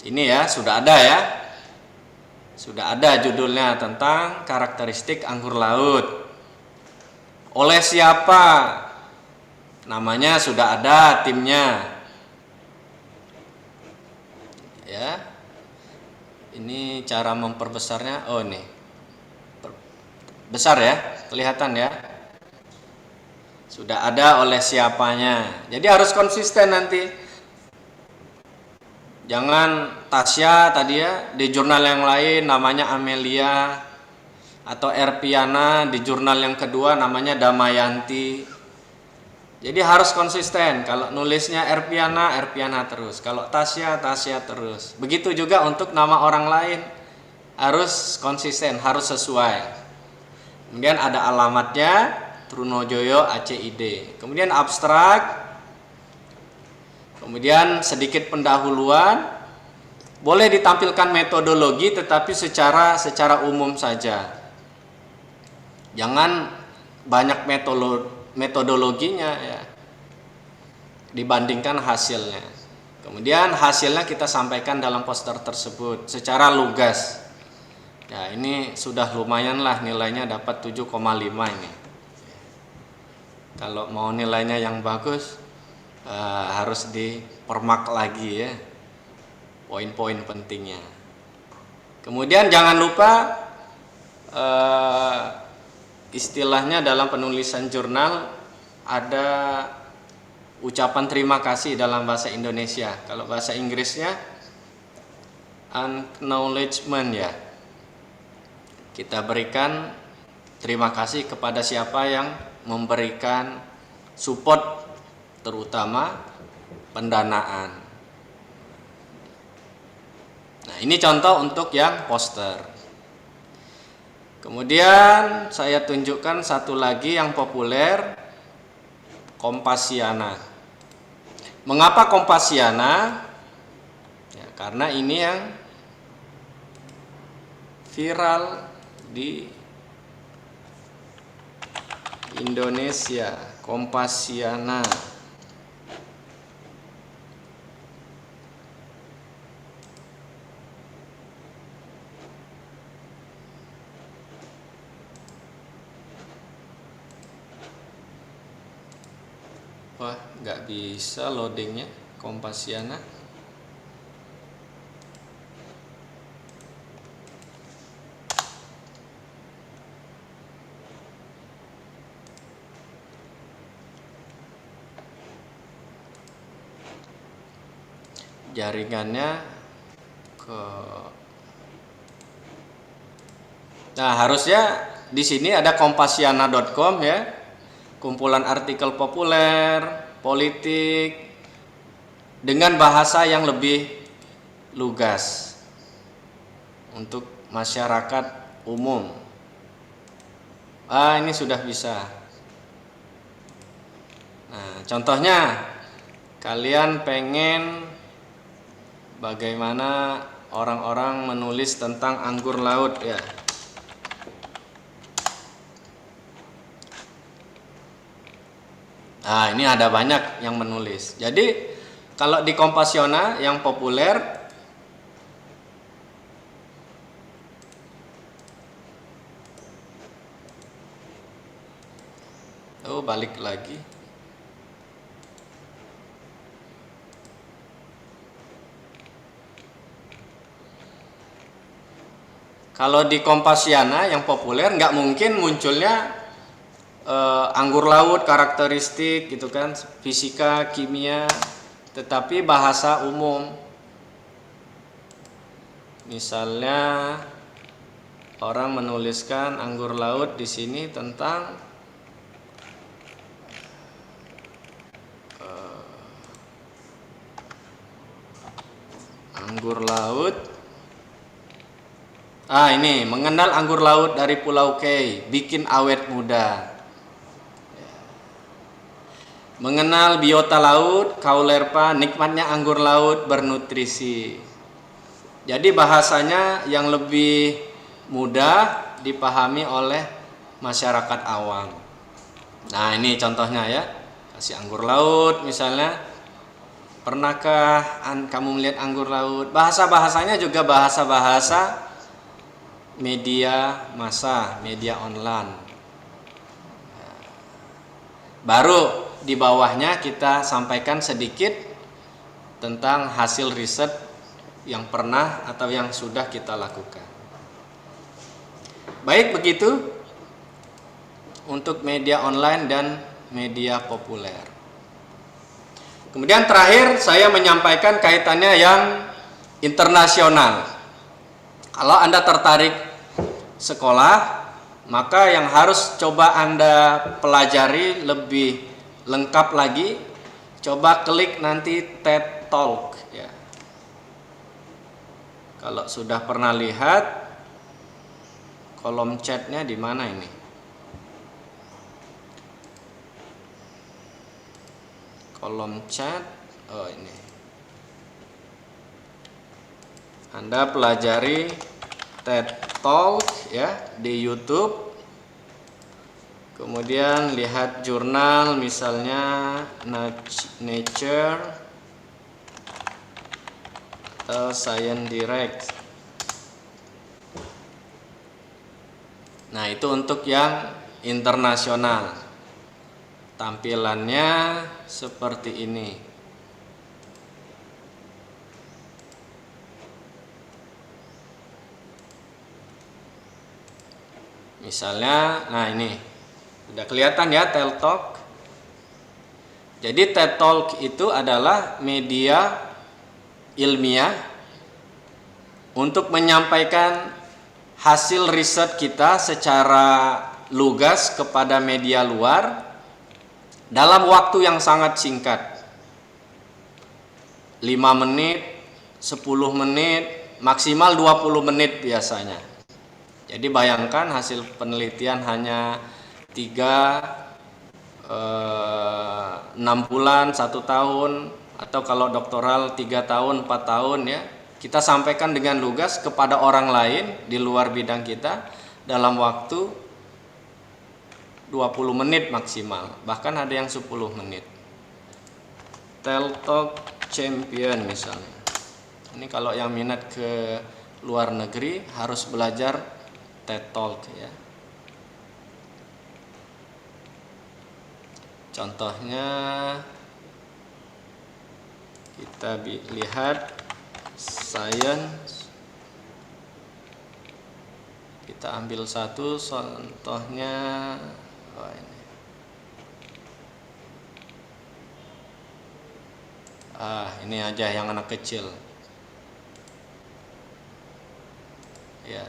[SPEAKER 4] Ini ya, sudah ada ya. Sudah ada judulnya tentang karakteristik anggur laut. Oleh siapa? Namanya sudah ada, timnya. Ya. Ini cara memperbesarnya. Oh, ini. Besar ya, kelihatan ya. Sudah ada oleh siapanya. Jadi harus konsisten nanti. Jangan Tasya tadi ya, di jurnal yang lain namanya Amelia, atau Erpiana di jurnal yang kedua namanya Damayanti. Jadi harus konsisten. Kalau nulisnya Erpiana, Erpiana terus. Kalau Tasya, Tasya terus. Begitu juga untuk nama orang lain. Harus konsisten, harus sesuai. Kemudian ada alamatnya, Trunojoyo ACID. Kemudian abstrak. Kemudian sedikit pendahuluan. Boleh ditampilkan metodologi tetapi secara umum saja. Jangan banyak metodologinya ya. Dibandingkan hasilnya. Kemudian hasilnya kita sampaikan dalam poster tersebut secara lugas. Ya, ini sudah lumayan lah nilainya, dapat 7,5 ini. Kalau mau nilainya yang bagus harus dipermak lagi ya, poin-poin pentingnya. Kemudian jangan lupa istilahnya dalam penulisan jurnal ada ucapan terima kasih dalam bahasa Indonesia. Kalau bahasa Inggrisnya acknowledgement ya. Kita berikan terima kasih kepada siapa yang memberikan support, terutama pendanaan. Nah, ini contoh untuk yang poster. Kemudian saya tunjukkan satu lagi yang populer, Kompasiana. Mengapa Kompasiana? Ya, karena ini yang viral di Indonesia, Kompasiana. Wah, nggak bisa loadingnya Kompasiana. Jaringannya ke. Nah, harusnya di sini ada kompasiana.com ya. Kumpulan artikel populer, politik dengan bahasa yang lebih lugas untuk masyarakat umum. Ini sudah bisa. Nah, contohnya kalian pengen bagaimana orang-orang menulis tentang anggur laut ya. Nah, ini ada banyak yang menulis. Jadi kalau di Kompasiana yang populer, balik lagi. Kalau di Kompasiana yang populer nggak mungkin munculnya anggur laut, karakteristik gitu kan, fisika, kimia, tetapi bahasa umum. Misalnya orang menuliskan anggur laut di sini tentang anggur laut. Ini mengenal anggur laut dari Pulau K, bikin awet muda. mengenal biota laut, Kaulerpa, nikmatnya anggur laut bernutrisi. Jadi bahasanya yang lebih mudah dipahami oleh masyarakat awam. Nah, ini contohnya ya. Kasih anggur laut misalnya. Pernahkah kamu melihat anggur laut? Bahasa-bahasanya juga bahasa-bahasa media massa, media online. Baru di bawahnya kita sampaikan sedikit tentang hasil riset yang pernah atau yang sudah kita lakukan. Baik begitu untuk media online dan media populer. Kemudian terakhir saya menyampaikan kaitannya yang internasional. Kalau Anda tertarik sekolah, maka yang harus coba Anda pelajari lebih lengkap lagi, coba klik nanti TED Talk ya. Kalau sudah pernah lihat kolom chatnya di mana ini? Kolom chat, oh ini. Anda pelajari TED Talk ya di YouTube. Kemudian lihat jurnal misalnya Nature atau Science Direct. Nah, itu untuk yang internasional. Tampilannya seperti ini. Misalnya, nah ini udah kelihatan ya TED Talk. Jadi TED Talk itu adalah media ilmiah untuk menyampaikan hasil riset kita secara lugas kepada media luar dalam waktu yang sangat singkat. 5 menit, 10 menit, maksimal 20 menit biasanya. Jadi bayangkan hasil penelitian hanya 6 bulan, 1 tahun, atau kalau doktoral 3 tahun, 4 tahun ya. Kita sampaikan dengan lugas kepada orang lain di luar bidang kita dalam waktu 20 menit maksimal, bahkan ada yang 10 menit. TED Talk Champion misalnya. Ini kalau yang minat ke luar negeri harus belajar TED Talk ya. Contohnya kita lihat Science. Kita ambil satu contohnya. Oh, ini. Ini aja yang anak kecil. Ya.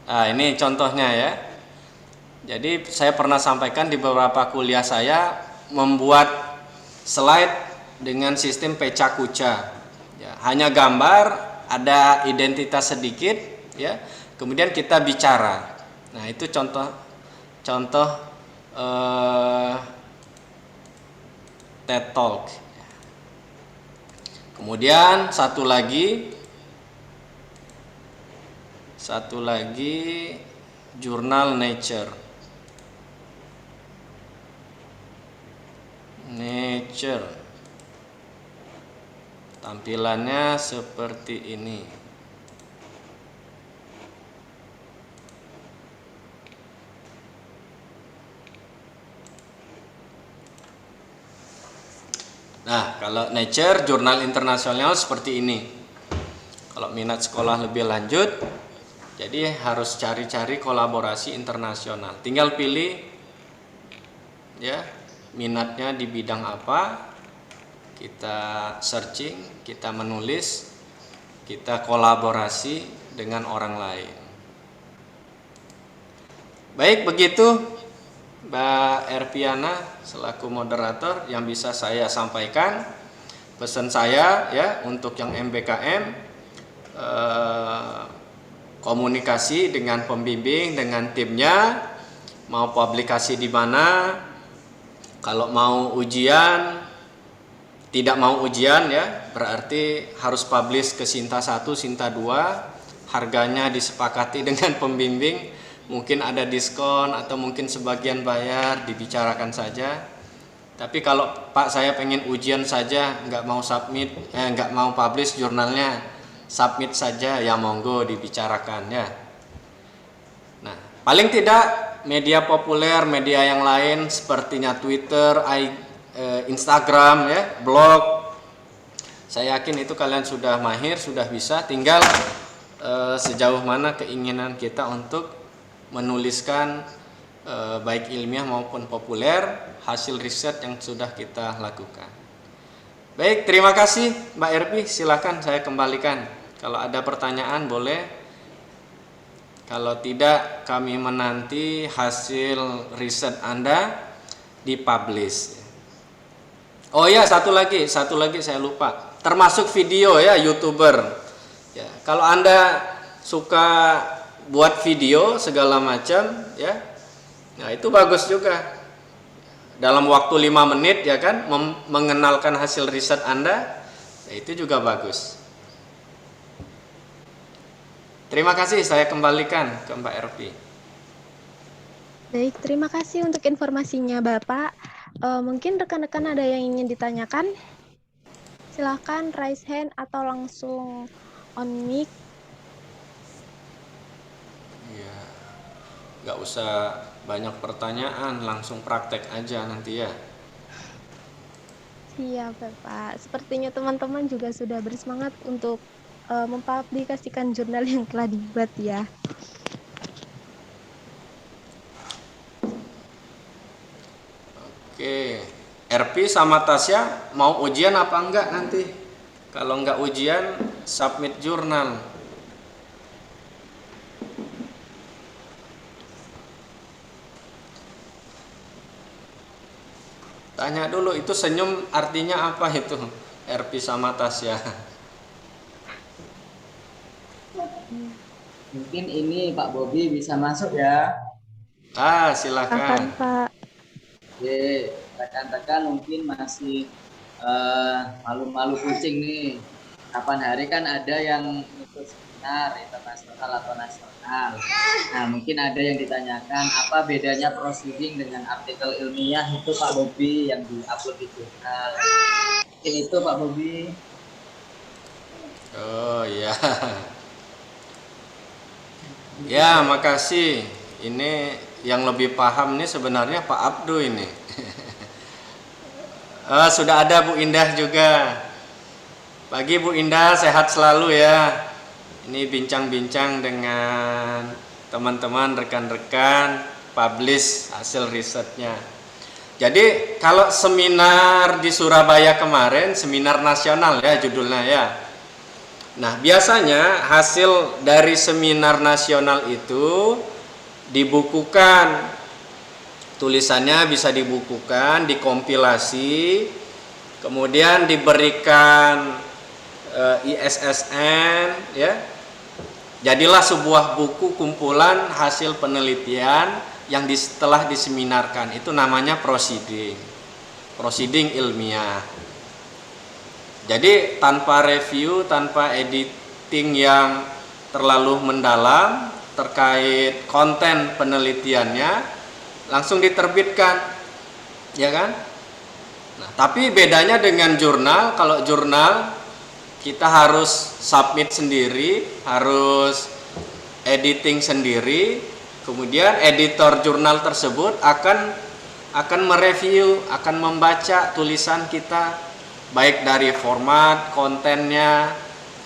[SPEAKER 4] Ini contohnya ya. Jadi saya pernah sampaikan di beberapa kuliah saya membuat slide dengan sistem pecah kuca. Ya, hanya gambar, ada identitas sedikit, ya. Kemudian kita bicara. Nah, itu contoh TED Talk. Kemudian satu lagi jurnal Nature. Tampilannya seperti ini. Nah, kalau Nature, jurnal internasional seperti ini. Kalau minat sekolah lebih lanjut, jadi harus cari-cari kolaborasi internasional. Tinggal pilih ya, minatnya di bidang apa, kita searching, kita menulis, kita kolaborasi dengan orang lain. Baik, begitu Mbak Erpiana selaku moderator yang bisa saya sampaikan. Pesan saya ya untuk yang MBKM, komunikasi dengan pembimbing, dengan timnya, mau publikasi di mana, kalau mau ujian, tidak mau ujian ya, berarti harus publish ke Sinta 1, Sinta 2, harganya disepakati dengan pembimbing, mungkin ada diskon atau mungkin sebagian bayar, dibicarakan saja. Tapi kalau Pak saya pengen ujian saja, nggak mau submit, nggak mau publish jurnalnya, submit saja, ya monggo dibicarakan ya. Nah, paling tidak media populer, media yang lain sepertinya Twitter, Instagram ya, blog. Saya yakin itu kalian sudah mahir, sudah bisa, tinggal sejauh mana keinginan kita untuk menuliskan baik ilmiah maupun populer hasil riset yang sudah kita lakukan. Baik, terima kasih Mbak Erpi, silakan saya kembalikan. Kalau ada pertanyaan boleh. Kalau tidak, kami menanti hasil riset Anda dipublish. Oh ya, satu lagi saya lupa. Termasuk video ya, YouTuber. Ya, kalau Anda suka buat video segala macam ya, nah itu bagus juga. Dalam waktu 5 menit ya kan, mengenalkan hasil riset Anda, ya itu juga bagus. Terima kasih, saya kembalikan ke Mbak Erpi.
[SPEAKER 3] Baik, terima kasih untuk informasinya Bapak. Mungkin rekan-rekan ada yang ingin ditanyakan? Silahkan raise hand atau langsung on mic.
[SPEAKER 4] Ya, nggak usah banyak pertanyaan, langsung praktek aja nanti ya.
[SPEAKER 3] Siap Bapak. Sepertinya teman-teman juga sudah bersemangat untuk mempublikasikan jurnal yang telah dibuat ya.
[SPEAKER 4] Oke, Erpi sama Tasya mau ujian apa enggak nanti? Kalau enggak ujian, submit jurnal. Tanya dulu, itu senyum artinya apa itu? Erpi sama Tasya.
[SPEAKER 1] Mungkin ini Pak Bobi bisa masuk ya.
[SPEAKER 4] Silakan.
[SPEAKER 3] Pak.
[SPEAKER 1] Oke, rekan-rekan mungkin masih malu-malu kucing nih. Kapan hari kan ada yang ikut seminar internasional atau nasional. Nah, mungkin ada yang ditanyakan apa bedanya proceeding dengan artikel ilmiah itu Pak Bobi yang diupload di jurnal. Mungkin itu Pak Bobi.
[SPEAKER 4] Oh ya. Ya, makasih. Ini yang lebih paham nih sebenarnya Pak Abdu ini. Sudah ada Bu Indah juga. Pagi Bu Indah, sehat selalu ya. Ini bincang-bincang dengan teman-teman, rekan-rekan, publish hasil risetnya. Jadi kalau seminar di Surabaya kemarin, seminar nasional ya judulnya ya. Nah, biasanya hasil dari seminar nasional itu dibukukan, tulisannya bisa dibukukan, dikompilasi, kemudian diberikan ISSN, ya. Jadilah sebuah buku kumpulan hasil penelitian yang setelah diseminarkan. Itu namanya proceeding ilmiah. Jadi tanpa review, tanpa editing yang terlalu mendalam terkait konten penelitiannya, langsung diterbitkan, ya kan? Nah, tapi bedanya dengan jurnal, kalau jurnal kita harus submit sendiri, harus editing sendiri, kemudian editor jurnal tersebut akan mereview, akan membaca tulisan kita, baik dari format, kontennya,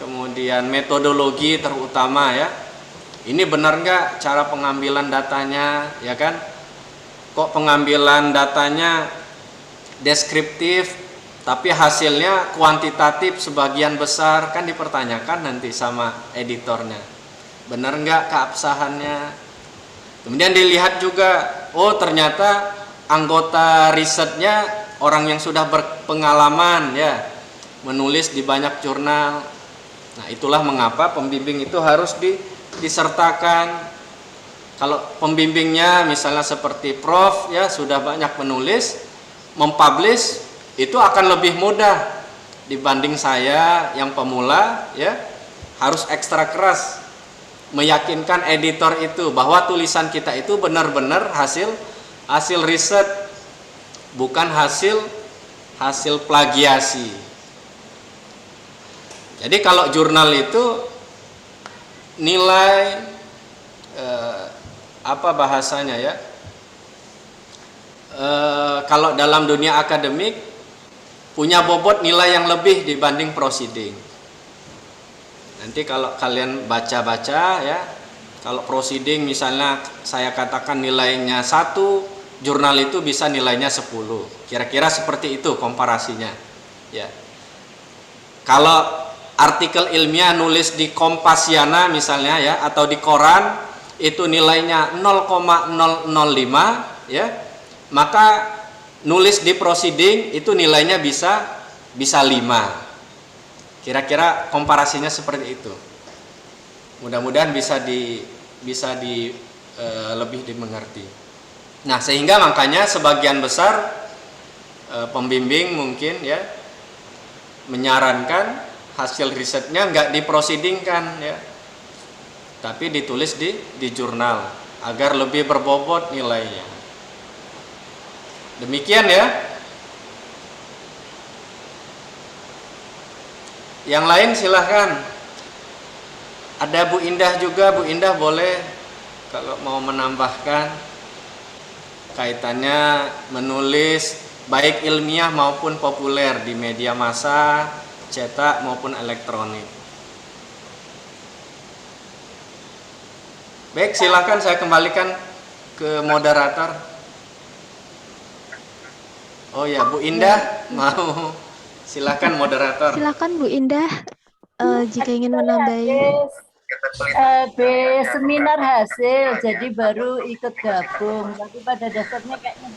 [SPEAKER 4] kemudian metodologi terutama ya. Ini benar nggak cara pengambilan datanya, ya kan? Kok pengambilan datanya deskriptif, tapi hasilnya kuantitatif sebagian besar, kan dipertanyakan nanti sama editornya. Benar nggak keabsahannya? Kemudian dilihat juga, oh ternyata anggota risetnya orang yang sudah berpengalaman ya, menulis di banyak jurnal. Nah, itulah mengapa pembimbing itu harus disertakan Kalau pembimbingnya misalnya seperti Prof ya sudah banyak menulis, mempublish, itu akan lebih mudah dibanding saya yang pemula ya, harus ekstra keras meyakinkan editor itu bahwa tulisan kita itu benar-benar hasil riset, bukan hasil plagiasi. Jadi kalau jurnal itu nilai apa bahasanya ya? Kalau dalam dunia akademik punya bobot nilai yang lebih dibanding proceeding. Nanti kalau kalian baca-baca ya, kalau proceeding misalnya saya katakan nilainya 1, jurnal itu bisa nilainya 10. Kira-kira seperti itu komparasinya. Ya. Kalau artikel ilmiah nulis di Kompasiana misalnya ya, atau di koran itu nilainya 0,005 ya, maka nulis di proceeding itu nilainya bisa 5. Kira-kira komparasinya seperti itu. Mudah-mudahan bisa lebih dimengerti. Nah, sehingga makanya sebagian besar pembimbing mungkin ya menyarankan hasil risetnya nggak diproceedingkan ya, tapi ditulis di jurnal agar lebih berbobot nilainya. Demikian ya. Yang lain silahkan. Ada Bu Indah juga, Bu Indah boleh kalau mau menambahkan kaitannya menulis baik ilmiah maupun populer di media massa, cetak maupun elektronik. Baik, silahkan saya kembalikan ke moderator. Oh ya, Bu Indah mau. Silakan moderator.
[SPEAKER 3] Silakan Bu Indah jika ingin menambahi.
[SPEAKER 8] Seminar hasil, jadi baru ikut gabung. Tapi pada dasarnya kayaknya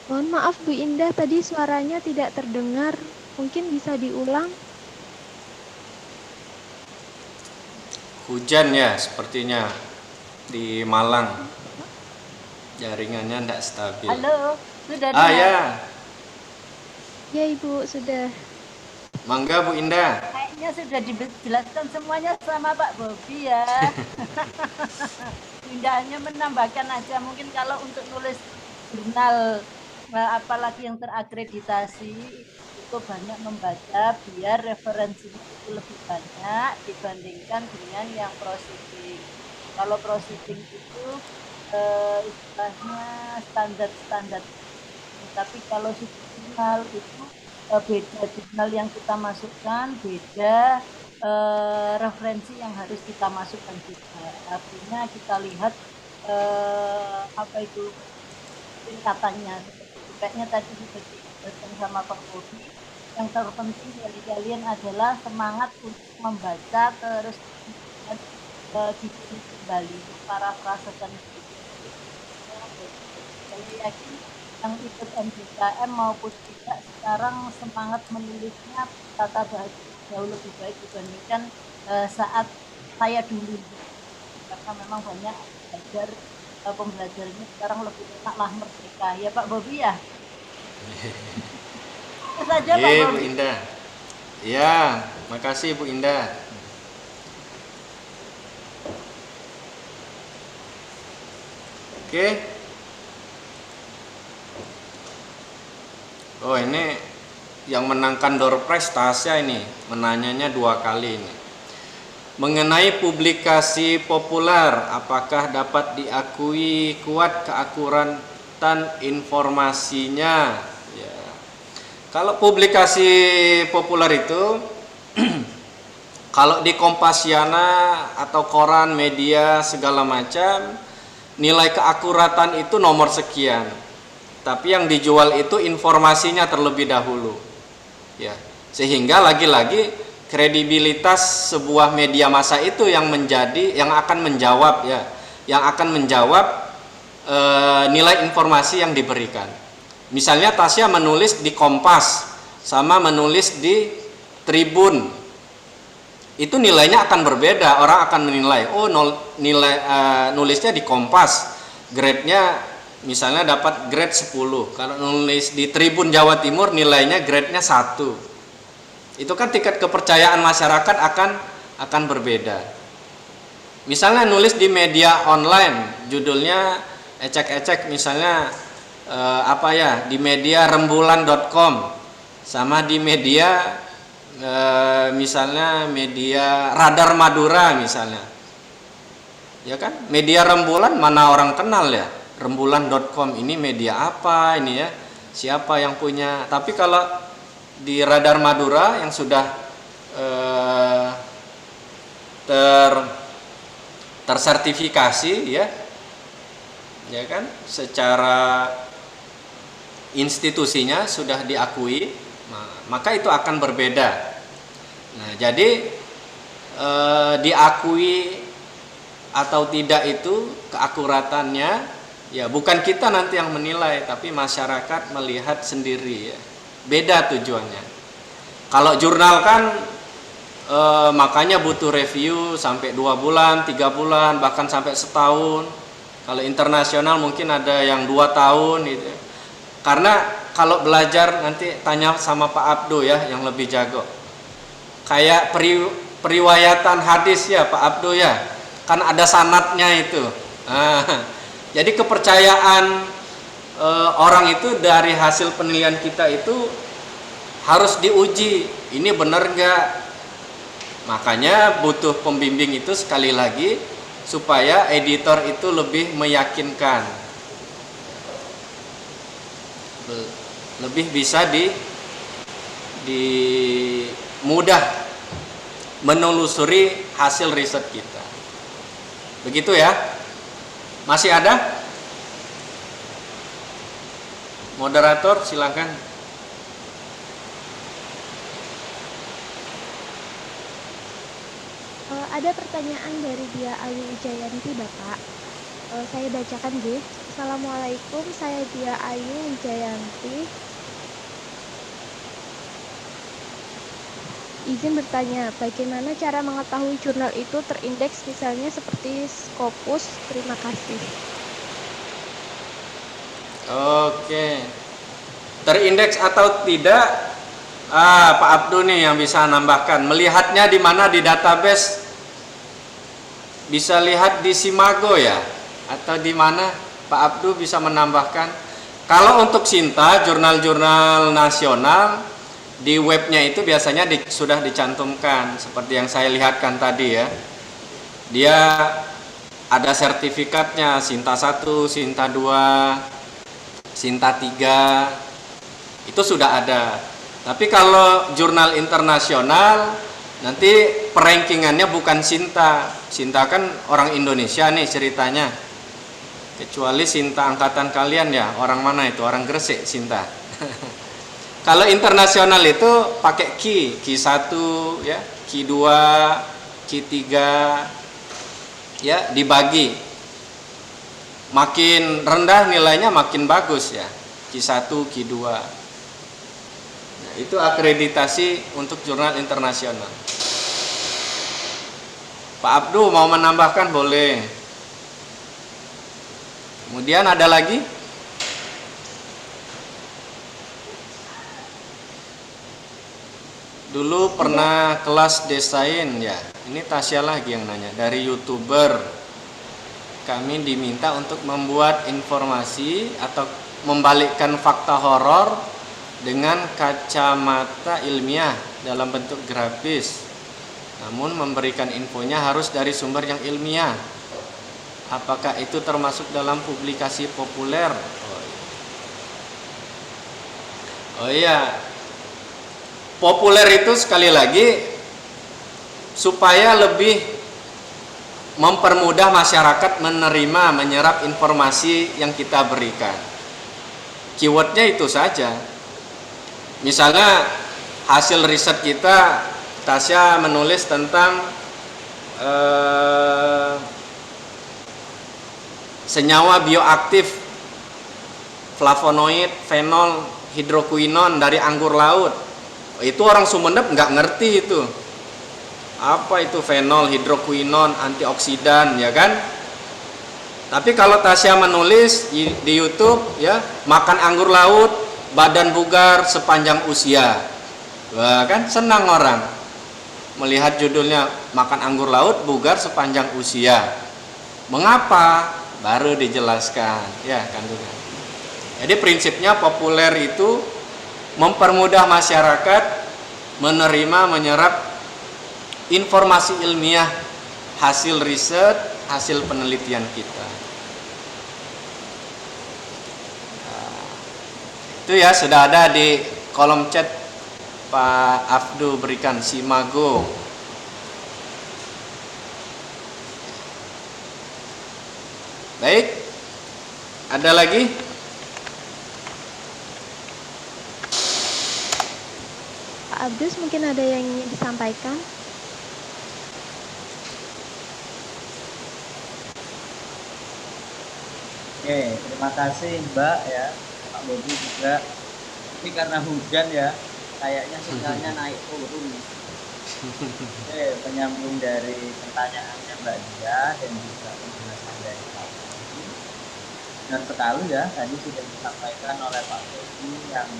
[SPEAKER 3] Mohon maaf Bu Indah, tadi suaranya tidak terdengar. Mungkin bisa diulang?
[SPEAKER 4] Hujan ya sepertinya di Malang. Jaringannya tidak stabil.
[SPEAKER 8] halo, sudah
[SPEAKER 4] Ya.
[SPEAKER 8] Ya
[SPEAKER 3] Ibu, sudah.
[SPEAKER 4] Mangga Bu Indah.
[SPEAKER 8] Kayaknya sudah dijelaskan semuanya sama Pak Bobi ya. Indahnya menambahkan aja, mungkin kalau untuk nulis jurnal apalagi yang terakreditasi itu banyak membaca biar referensinya itu lebih banyak dibandingkan dengan yang proceeding. Kalau proceeding itu istilahnya standar, tapi kalau jurnal itu beda jurnal yang kita masukkan, beda referensi yang harus kita masukkan juga. Artinya kita lihat apa itu tingkatannya. Kayaknya tadi sudah dijelaskan sama Pak Bobi. Yang terpenting dari kalian adalah semangat untuk membaca terus dipilih kembali, parafrasekan. Saya yakin yang ikut MBKM maupun tidak sekarang semangat menulisnya tata bahasa jauh lebih baik dibandingkan saat saya dulu, karena memang banyak belajar pembelajarannya sekarang lebih enaklah merdeka ya Pak Bobi ya. Itu saja Pak Bobi.
[SPEAKER 4] Bu Indah. Ya, makasih Bu Indah. Oke. Oh ini yang menangkan door prize Tasya ini menanyanya 2 kali ini. Mengenai publikasi populer, apakah dapat diakui kuat keakuratan informasinya? Ya. Kalau publikasi populer itu, kalau di Kompasiana atau koran, media, segala macam, nilai keakuratan itu nomor sekian. Tapi yang dijual itu informasinya terlebih dahulu. Ya. Sehingga lagi-lagi kredibilitas sebuah media massa itu yang akan menjawab nilai informasi yang diberikan. Misalnya Tasya menulis di Kompas sama menulis di Tribun, itu nilainya akan berbeda. Orang akan menilai, oh nulisnya di Kompas, grade-nya misalnya dapat grade 10. Kalau nulis di Tribun Jawa Timur nilainya grade-nya 1. Itu kan tingkat kepercayaan masyarakat akan berbeda. Misalnya nulis di media online, judulnya ecek-ecek, misalnya di media rembulan.com sama di media misalnya media Radar Madura misalnya. Ya kan? Media Rembulan mana orang kenal ya? Rembulan.com ini media apa ini ya? Siapa yang punya? Tapi kalau di Radar Madura yang sudah tersertifikasi ya kan, secara institusinya sudah diakui, maka itu akan berbeda. Nah, jadi diakui atau tidak itu keakuratannya ya bukan kita nanti yang menilai, tapi masyarakat melihat sendiri ya. Beda tujuannya. Kalau jurnal kan makanya butuh review sampai 2 bulan, 3 bulan, bahkan sampai setahun. Kalau internasional mungkin ada yang 2 tahun gitu. Karena kalau belajar nanti tanya sama Pak Abdo ya yang lebih jago. Kayak periwayatan hadis ya Pak Abdo ya. Kan ada sanadnya itu. Jadi kepercayaan orang itu dari hasil penilaian kita itu harus diuji, ini benar nggak? Makanya butuh pembimbing itu sekali lagi supaya editor itu lebih meyakinkan, lebih bisa di mudah menelusuri hasil riset kita. Begitu ya? Masih ada? Moderator silakan.
[SPEAKER 3] Ada pertanyaan dari Dia Ayu Wijayanti, Bapak. Saya bacakan, G. Assalamualaikum, saya Dia Ayu Wijayanti. Izin bertanya, bagaimana cara mengetahui jurnal itu terindeks misalnya seperti Scopus? Terima kasih.
[SPEAKER 4] Oke, terindeks atau tidak, Pak Abdu nih yang bisa nambahkan. Melihatnya di mana di database? Bisa lihat di Simago ya, atau di mana Pak Abdu bisa menambahkan? Kalau untuk Sinta, jurnal-jurnal nasional di webnya itu biasanya sudah dicantumkan seperti yang saya lihatkan tadi ya. Dia ada sertifikatnya Sinta 1, Sinta 2. Sinta 3 itu sudah ada. Tapi kalau jurnal internasional nanti perankingannya bukan Sinta. Sinta kan orang Indonesia nih ceritanya. Kecuali Sinta angkatan kalian ya, orang mana itu? Orang Gresik Sinta. Kalau internasional itu pakai Ki 1 ya, Ki 2, Ki 3 ya, dibagi. Makin rendah nilainya makin bagus ya, Q1, Q2. Nah, itu akreditasi untuk jurnal internasional. Pak Abdu mau menambahkan boleh. Kemudian ada lagi? Dulu pernah kelas desain ya. Ini Tasya lagi yang nanya dari YouTuber. Kami diminta untuk membuat informasi atau membalikkan fakta horor dengan kacamata ilmiah dalam bentuk grafis, namun memberikan infonya harus dari sumber yang ilmiah. Apakah itu termasuk dalam publikasi populer? Oh iya, populer itu sekali lagi supaya lebih mempermudah masyarakat menerima, menyerap informasi yang kita berikan. Keywordnya itu saja. Misalnya hasil riset kita, Tasya menulis tentang senyawa bioaktif flavonoid, fenol, hidrokuinon dari anggur laut. Itu orang Sumeneb nggak ngerti itu. Apa itu fenol, hidrokuinon, antioksidan, ya kan? Tapi kalau Tasya menulis di YouTube, ya, makan anggur laut, badan bugar sepanjang usia. Wah, kan senang orang melihat judulnya makan anggur laut, bugar sepanjang usia. Mengapa? Baru dijelaskan, ya kan? Jadi prinsipnya populer itu mempermudah masyarakat menerima, menyerap informasi ilmiah, hasil riset, hasil penelitian kita. Nah, itu ya sudah ada di kolom chat Pak Afdu berikan Simago. Baik, ada lagi?
[SPEAKER 3] Pak Abdus mungkin ada yang ingin disampaikan?
[SPEAKER 1] Oke, terima kasih Mbak ya, Pak Bobi juga. Ini karena hujan ya, kayaknya sinyalnya naik turun. Oke, penyambung dari pertanyaannya Mbak Dia dan juga penjelasan dari Pak Bobi. Benar sekali ya, tadi sudah disampaikan oleh Pak Bobi yang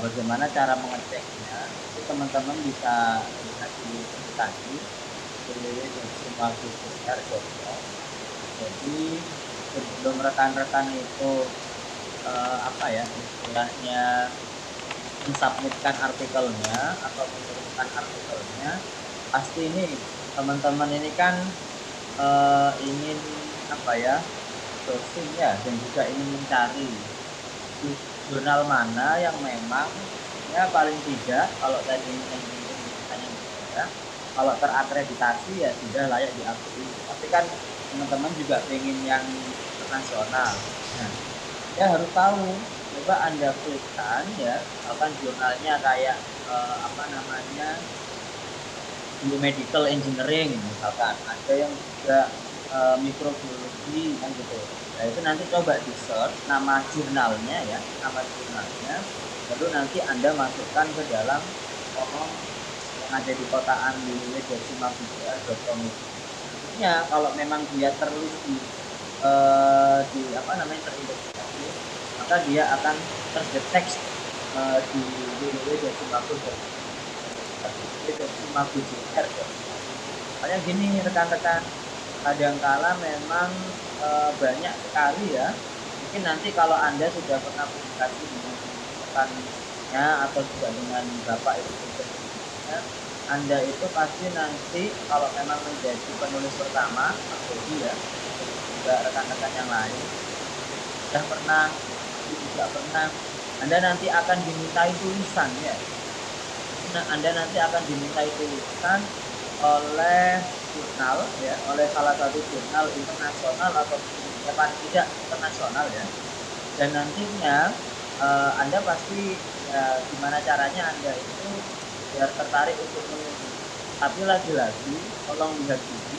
[SPEAKER 1] bagaimana cara mengeceknya. Itu teman-teman bisa lihat di aplikasi www.simago.com. Jadi sebelum rekan-rekan itu istilahnya mensubmitkan artikelnya atau mengirimkan artikelnya, pasti ini teman-teman ini kan ingin browsing ya, dan juga ingin mencari di jurnal mana yang memang ya paling tidak kalau tadi yang ya, kalau terakreditasi ya sudah layak diakui. Tapi kan teman-teman juga pengen yang internasional. Nah, ya harus tahu. Coba Anda klikkan ya, misalkan jurnalnya kayak biomedical engineering misalkan. Ada yang juga mikrobiologi kan gitu. Nah, itu nanti coba di search nama jurnalnya ya, lalu nanti Anda masukkan ke dalam kolom yang ada di kotaan www.simago.com. Maksudnya kalau memang dia tertulis teridentifikasi, maka dia akan terdeteksi di www.simago.com. Makanya gini rekan-rekan, kadangkala memang banyak sekali ya. Mungkin nanti kalau Anda sudah pernah komunikasi dengan rekannya atau juga dengan Bapak Ibu ya, Anda itu pasti nanti kalau memang menjadi penulis pertama atau ya, juga rekan-rekan yang lain juga pernah Anda nanti akan dimintai tulisan ya. Nah, Anda nanti akan dimintai tulisan oleh jurnal ya, oleh salah satu jurnal internasional atau ya paling tidak internasional ya. Dan nantinya Anda pasti ya, gimana caranya Anda itu biar tertarik untuk menulis. Tapi lagi-lagi tolong lihat dulu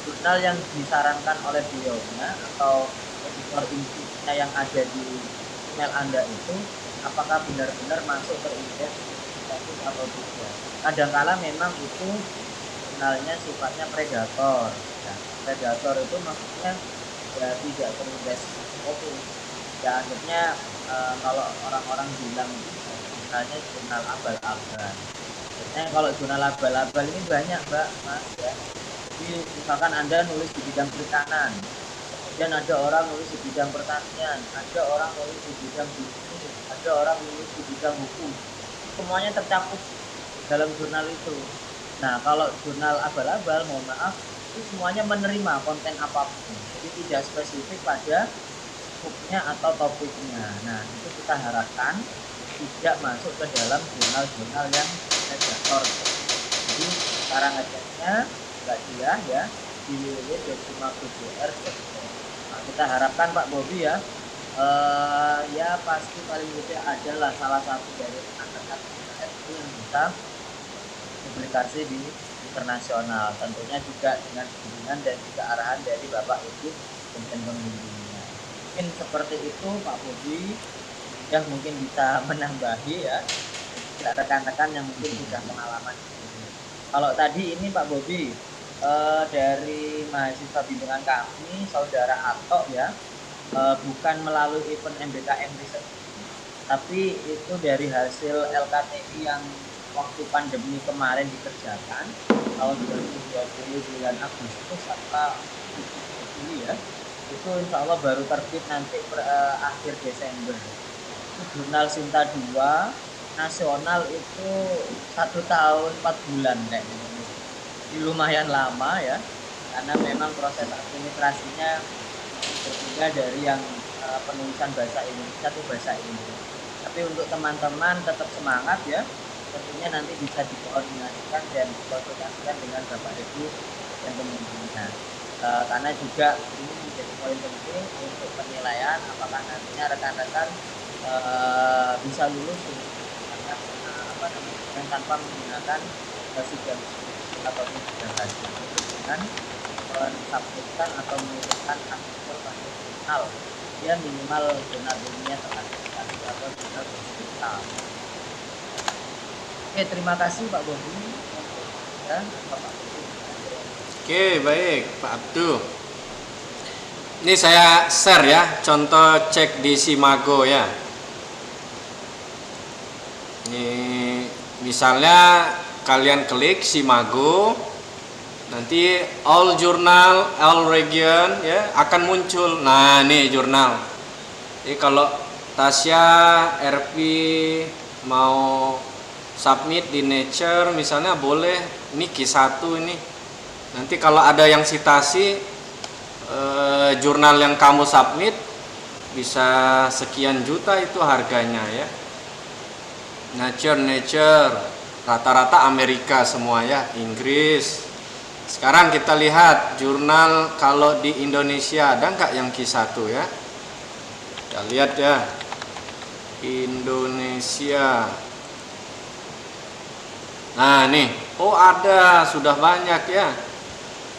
[SPEAKER 1] jurnal yang disarankan oleh beliaunya atau editor intinya yang ada di email Anda itu apakah benar-benar masuk terindeks atau tidak. Kadangkala memang itu jurnalnya sifatnya predator. Ya, predator itu maksudnya ya tidak terindeks open. Ya akhirnya kalau orang-orang bilang jurnalnya jurnal abal-abal. Biasanya kalau jurnal abal-abal ini banyak Mbak, Mas ya. Jadi misalkan Anda nulis di bidang perikanan, kemudian ada orang nulis di bidang pertanian, ada orang nulis di bidang bisnis, ada orang nulis di bidang hukum. Semuanya tercakup dalam jurnal itu. Nah, kalau jurnal abal-abal, mohon maaf, itu semuanya menerima konten apapun. Jadi tidak spesifik pada skupnya atau topiknya. Nah, itu kita harapkan tidak masuk ke dalam jurnal-jurnal yang negator. Jadi cara ngeceknya Mbak Dia ya di www.simago.br. Nah, kita harapkan Pak Bobi ya, ya pasti paling tidak adalah salah satu dari rekan-rekan itu yang bisa publikasi di internasional, tentunya juga dengan bimbingan dan juga arahan dari Bapak Ibu dan pembimbingnya. Mungkin seperti itu Pak Bobi, yang mungkin bisa menambahi ya rekan-rekan yang mungkin sudah pengalaman. Kalau tadi ini Pak Bobi dari mahasiswa bimbingan kami, saudara Atok ya, bukan melalui event MBKM Research, tapi itu dari hasil LKTI yang waktu pandemi kemarin dikerjakan tahun 2020 bulan Agustus sampai Juli ya, itu insya Allah baru terbit nanti akhir Desember. Itu jurnal Sinta 2 nasional itu 1 tahun 4 bulan kayaknya. Ini lumayan lama ya, karena memang proses administrasinya berbeda dari yang penulisan bahasa Indonesia atau bahasa Inggris. Tapi untuk teman-teman tetap semangat ya, tentunya nanti bisa dikoordinasikan dan dikonsultasikan dengan Bapak Ibu dan pembimbingnya. Karena juga ini menjadi poin penting untuk penilaian apakah nantinya rekan-rekan bisa lulus dengan tanpa menggunakan sidang atau sidang haji dengan mensubmitkan atau mengirimkan artikel pada jurnal dia minimal jurnal ilmiah terkait atau jurnal digital. Oke, terima kasih Pak Bobi dan Bapak Bobi.
[SPEAKER 4] Oke, baik Pak Abdu. Ini saya share ya, contoh cek di Simago ya. Ini misalnya kalian klik Simago, nanti all journal, all region ya akan muncul. Nah, nih jurnal. Jadi kalau Tasya RP mau submit di Nature misalnya boleh, ini Q1 ini. Nanti kalau ada yang sitasi jurnal yang kamu submit bisa sekian juta itu harganya ya. Nature rata-rata Amerika semua ya, Inggris. Sekarang kita lihat jurnal kalau di Indonesia ada nggak yang Q1 ya? Kita lihat ya, Indonesia. Nah nih, oh ada, sudah banyak ya.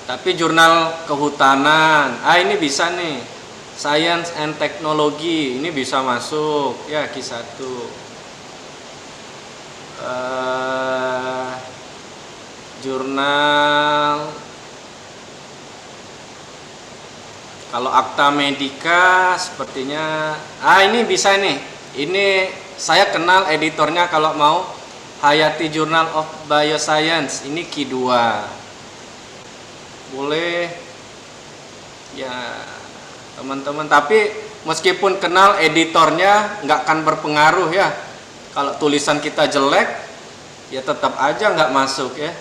[SPEAKER 4] Tapi jurnal kehutanan, ini bisa nih, Science and Technology, ini bisa masuk ya Q1. Jurnal kalau Akta Medika sepertinya ini bisa nih, ini saya kenal editornya kalau mau, Hayati Journal of Bioscience, ini Q2 boleh ya teman-teman, tapi meskipun kenal editornya nggak akan berpengaruh ya. Kalau tulisan kita jelek ya tetap aja nggak masuk ya.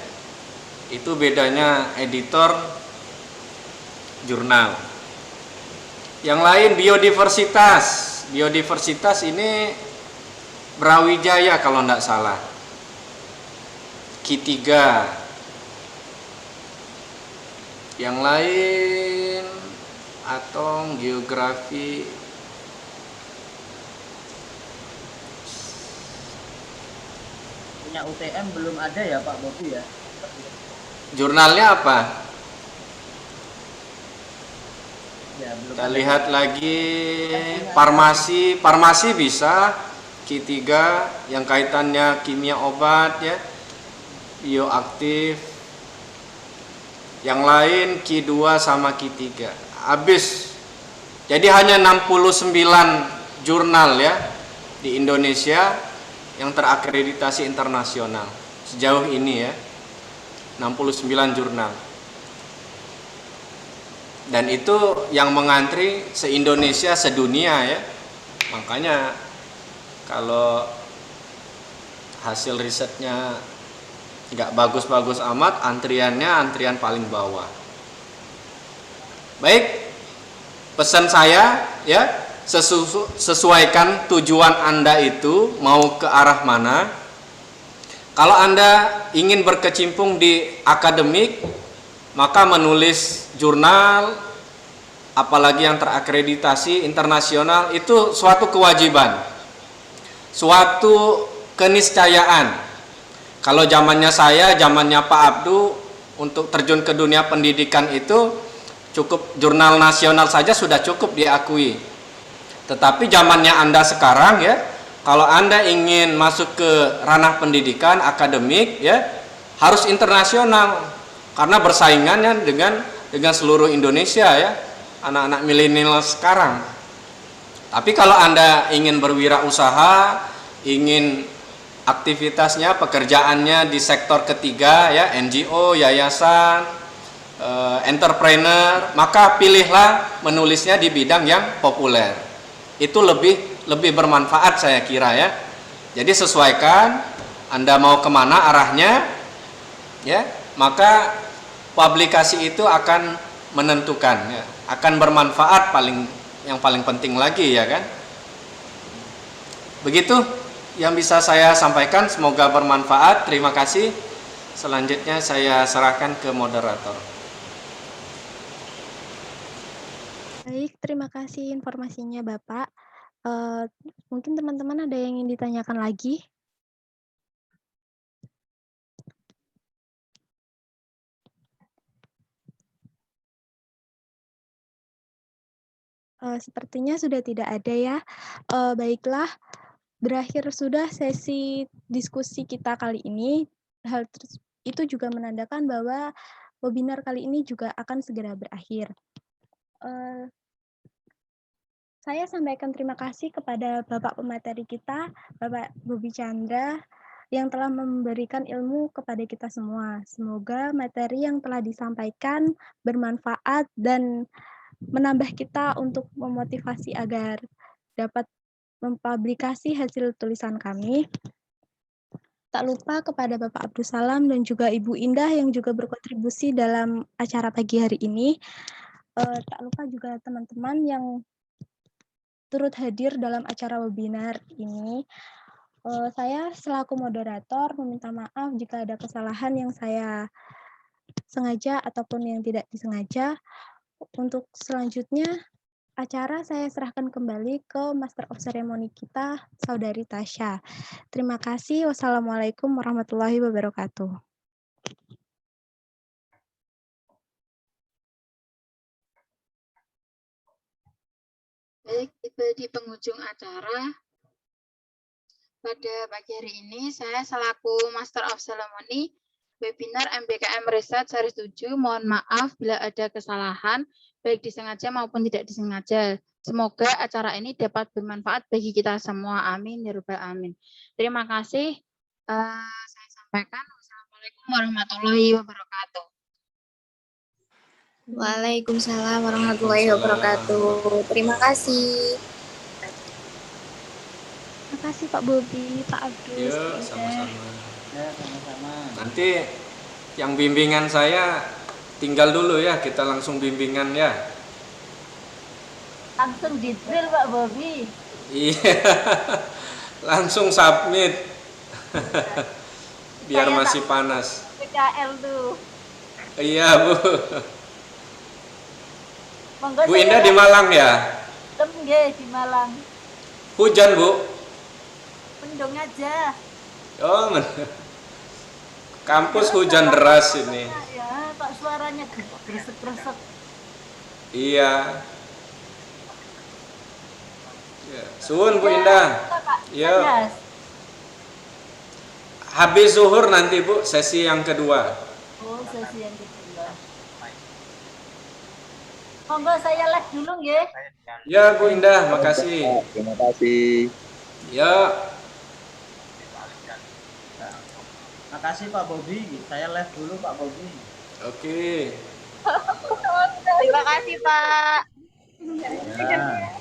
[SPEAKER 4] Itu bedanya editor jurnal. Yang lain biodiversitas. Biodiversitas ini Brawijaya kalau nggak salah. Q3. Yang lain atau geografi.
[SPEAKER 1] Punya UTM belum ada ya Pak Bobi ya?
[SPEAKER 4] Jurnalnya apa?
[SPEAKER 1] Ya, belum
[SPEAKER 4] Kita
[SPEAKER 1] ada.
[SPEAKER 4] lihat lagi farmasi bisa Q3 yang kaitannya kimia obat ya, bioaktif. Yang lain Q2 sama Q3. Habis. Jadi hanya 69 jurnal ya di Indonesia yang terakreditasi internasional sejauh ini ya, 69 jurnal. Dan itu yang mengantri se-Indonesia, sedunia ya. Makanya kalau hasil risetnya nggak bagus-bagus amat, antriannya antrian paling bawah. Baik, pesan saya ya, sesuaikan tujuan Anda itu mau ke arah mana. Kalau Anda ingin berkecimpung di akademik, maka menulis jurnal, apalagi yang terakreditasi internasional, itu suatu kewajiban, suatu keniscayaan. Kalau zamannya saya, zamannya Pak Abdu, untuk terjun ke dunia pendidikan itu cukup jurnal nasional saja sudah cukup diakui. Tetapi zamannya Anda sekarang ya, kalau Anda ingin masuk ke ranah pendidikan akademik ya, harus internasional. Karena bersaingannya dengan seluruh Indonesia ya, anak-anak milenial sekarang. Tapi kalau Anda ingin berwirausaha, ingin aktivitasnya, pekerjaannya di sektor ketiga ya, NGO, yayasan, entrepreneur, maka pilihlah menulisnya di bidang yang populer. Itu lebih bermanfaat saya kira ya. Jadi sesuaikan Anda mau kemana arahnya ya, maka publikasi itu akan menentukan ya, akan bermanfaat, yang paling penting lagi ya kan. Begitu yang bisa saya sampaikan, semoga bermanfaat. Terima kasih. Selanjutnya saya serahkan ke moderator.
[SPEAKER 3] Baik, terima kasih informasinya Bapak. Mungkin teman-teman ada yang ingin ditanyakan lagi? Sepertinya sudah tidak ada ya. Baiklah, berakhir sudah sesi diskusi kita kali ini. Hal itu juga menandakan bahwa webinar kali ini juga akan segera berakhir. Saya sampaikan terima kasih kepada Bapak pemateri kita, Bapak Bobi Chandra, yang telah memberikan ilmu kepada kita semua. Semoga materi yang telah disampaikan bermanfaat dan menambah kita untuk memotivasi agar dapat mempublikasi hasil tulisan kami. Tak lupa kepada Bapak Abdul Salam dan juga Ibu Indah yang juga berkontribusi dalam acara pagi hari ini. Tak lupa juga teman-teman yang turut hadir dalam acara webinar ini. Saya selaku moderator meminta maaf jika ada kesalahan yang saya sengaja ataupun yang tidak disengaja. Untuk selanjutnya, acara saya serahkan kembali ke Master of Ceremony kita, Saudari Tasya. Terima kasih. Wassalamualaikum warahmatullahi wabarakatuh.
[SPEAKER 2] Baik, tiba di penghujung acara. Pada pagi hari ini, saya selaku Master of Ceremony webinar MBKM Riset Seri 7, mohon maaf bila ada kesalahan, baik disengaja maupun tidak disengaja. Semoga acara ini dapat bermanfaat bagi kita semua. Amin. Ya Rabbal Amin. Terima kasih. Saya sampaikan. Wassalamualaikum warahmatullahi wabarakatuh.
[SPEAKER 5] Waalaikumsalam warahmatullahi wabarakatuh. Terima kasih.
[SPEAKER 3] Terima kasih Pak Bobi, Pak Abdul.
[SPEAKER 4] Ya, sama-sama.
[SPEAKER 1] Ya, sama-sama.
[SPEAKER 4] Nanti yang bimbingan saya tinggal dulu ya, kita langsung bimbingan ya.
[SPEAKER 8] Langsung di drill Pak Bobi.
[SPEAKER 4] Iya, langsung submit. Biar
[SPEAKER 8] Saya
[SPEAKER 4] masih panas.
[SPEAKER 8] PKL tuh.
[SPEAKER 4] Iya Bu.
[SPEAKER 8] Monggo
[SPEAKER 4] Bu Indah di Malang ya?
[SPEAKER 8] di Malang.
[SPEAKER 4] Hujan Bu?
[SPEAKER 8] Mendung aja.
[SPEAKER 4] Oh, kampus hujan deras ini.
[SPEAKER 8] Ya, Pak suaranya gresek-gresek.
[SPEAKER 4] Iya. Ya, suwun Bu Indah. Ya. Habis zuhur nanti Bu, sesi yang kedua.
[SPEAKER 8] Oh, sesi yang kedua. Monggo saya live dulu nggih.
[SPEAKER 4] Ya Bu Indah, makasih.
[SPEAKER 7] Terima kasih.
[SPEAKER 4] Ya.
[SPEAKER 1] Makasih Pak Bobi. Saya live dulu Pak Bobi.
[SPEAKER 4] Oke.
[SPEAKER 6] Terima kasih Pak.
[SPEAKER 5] Pak.
[SPEAKER 1] Ya.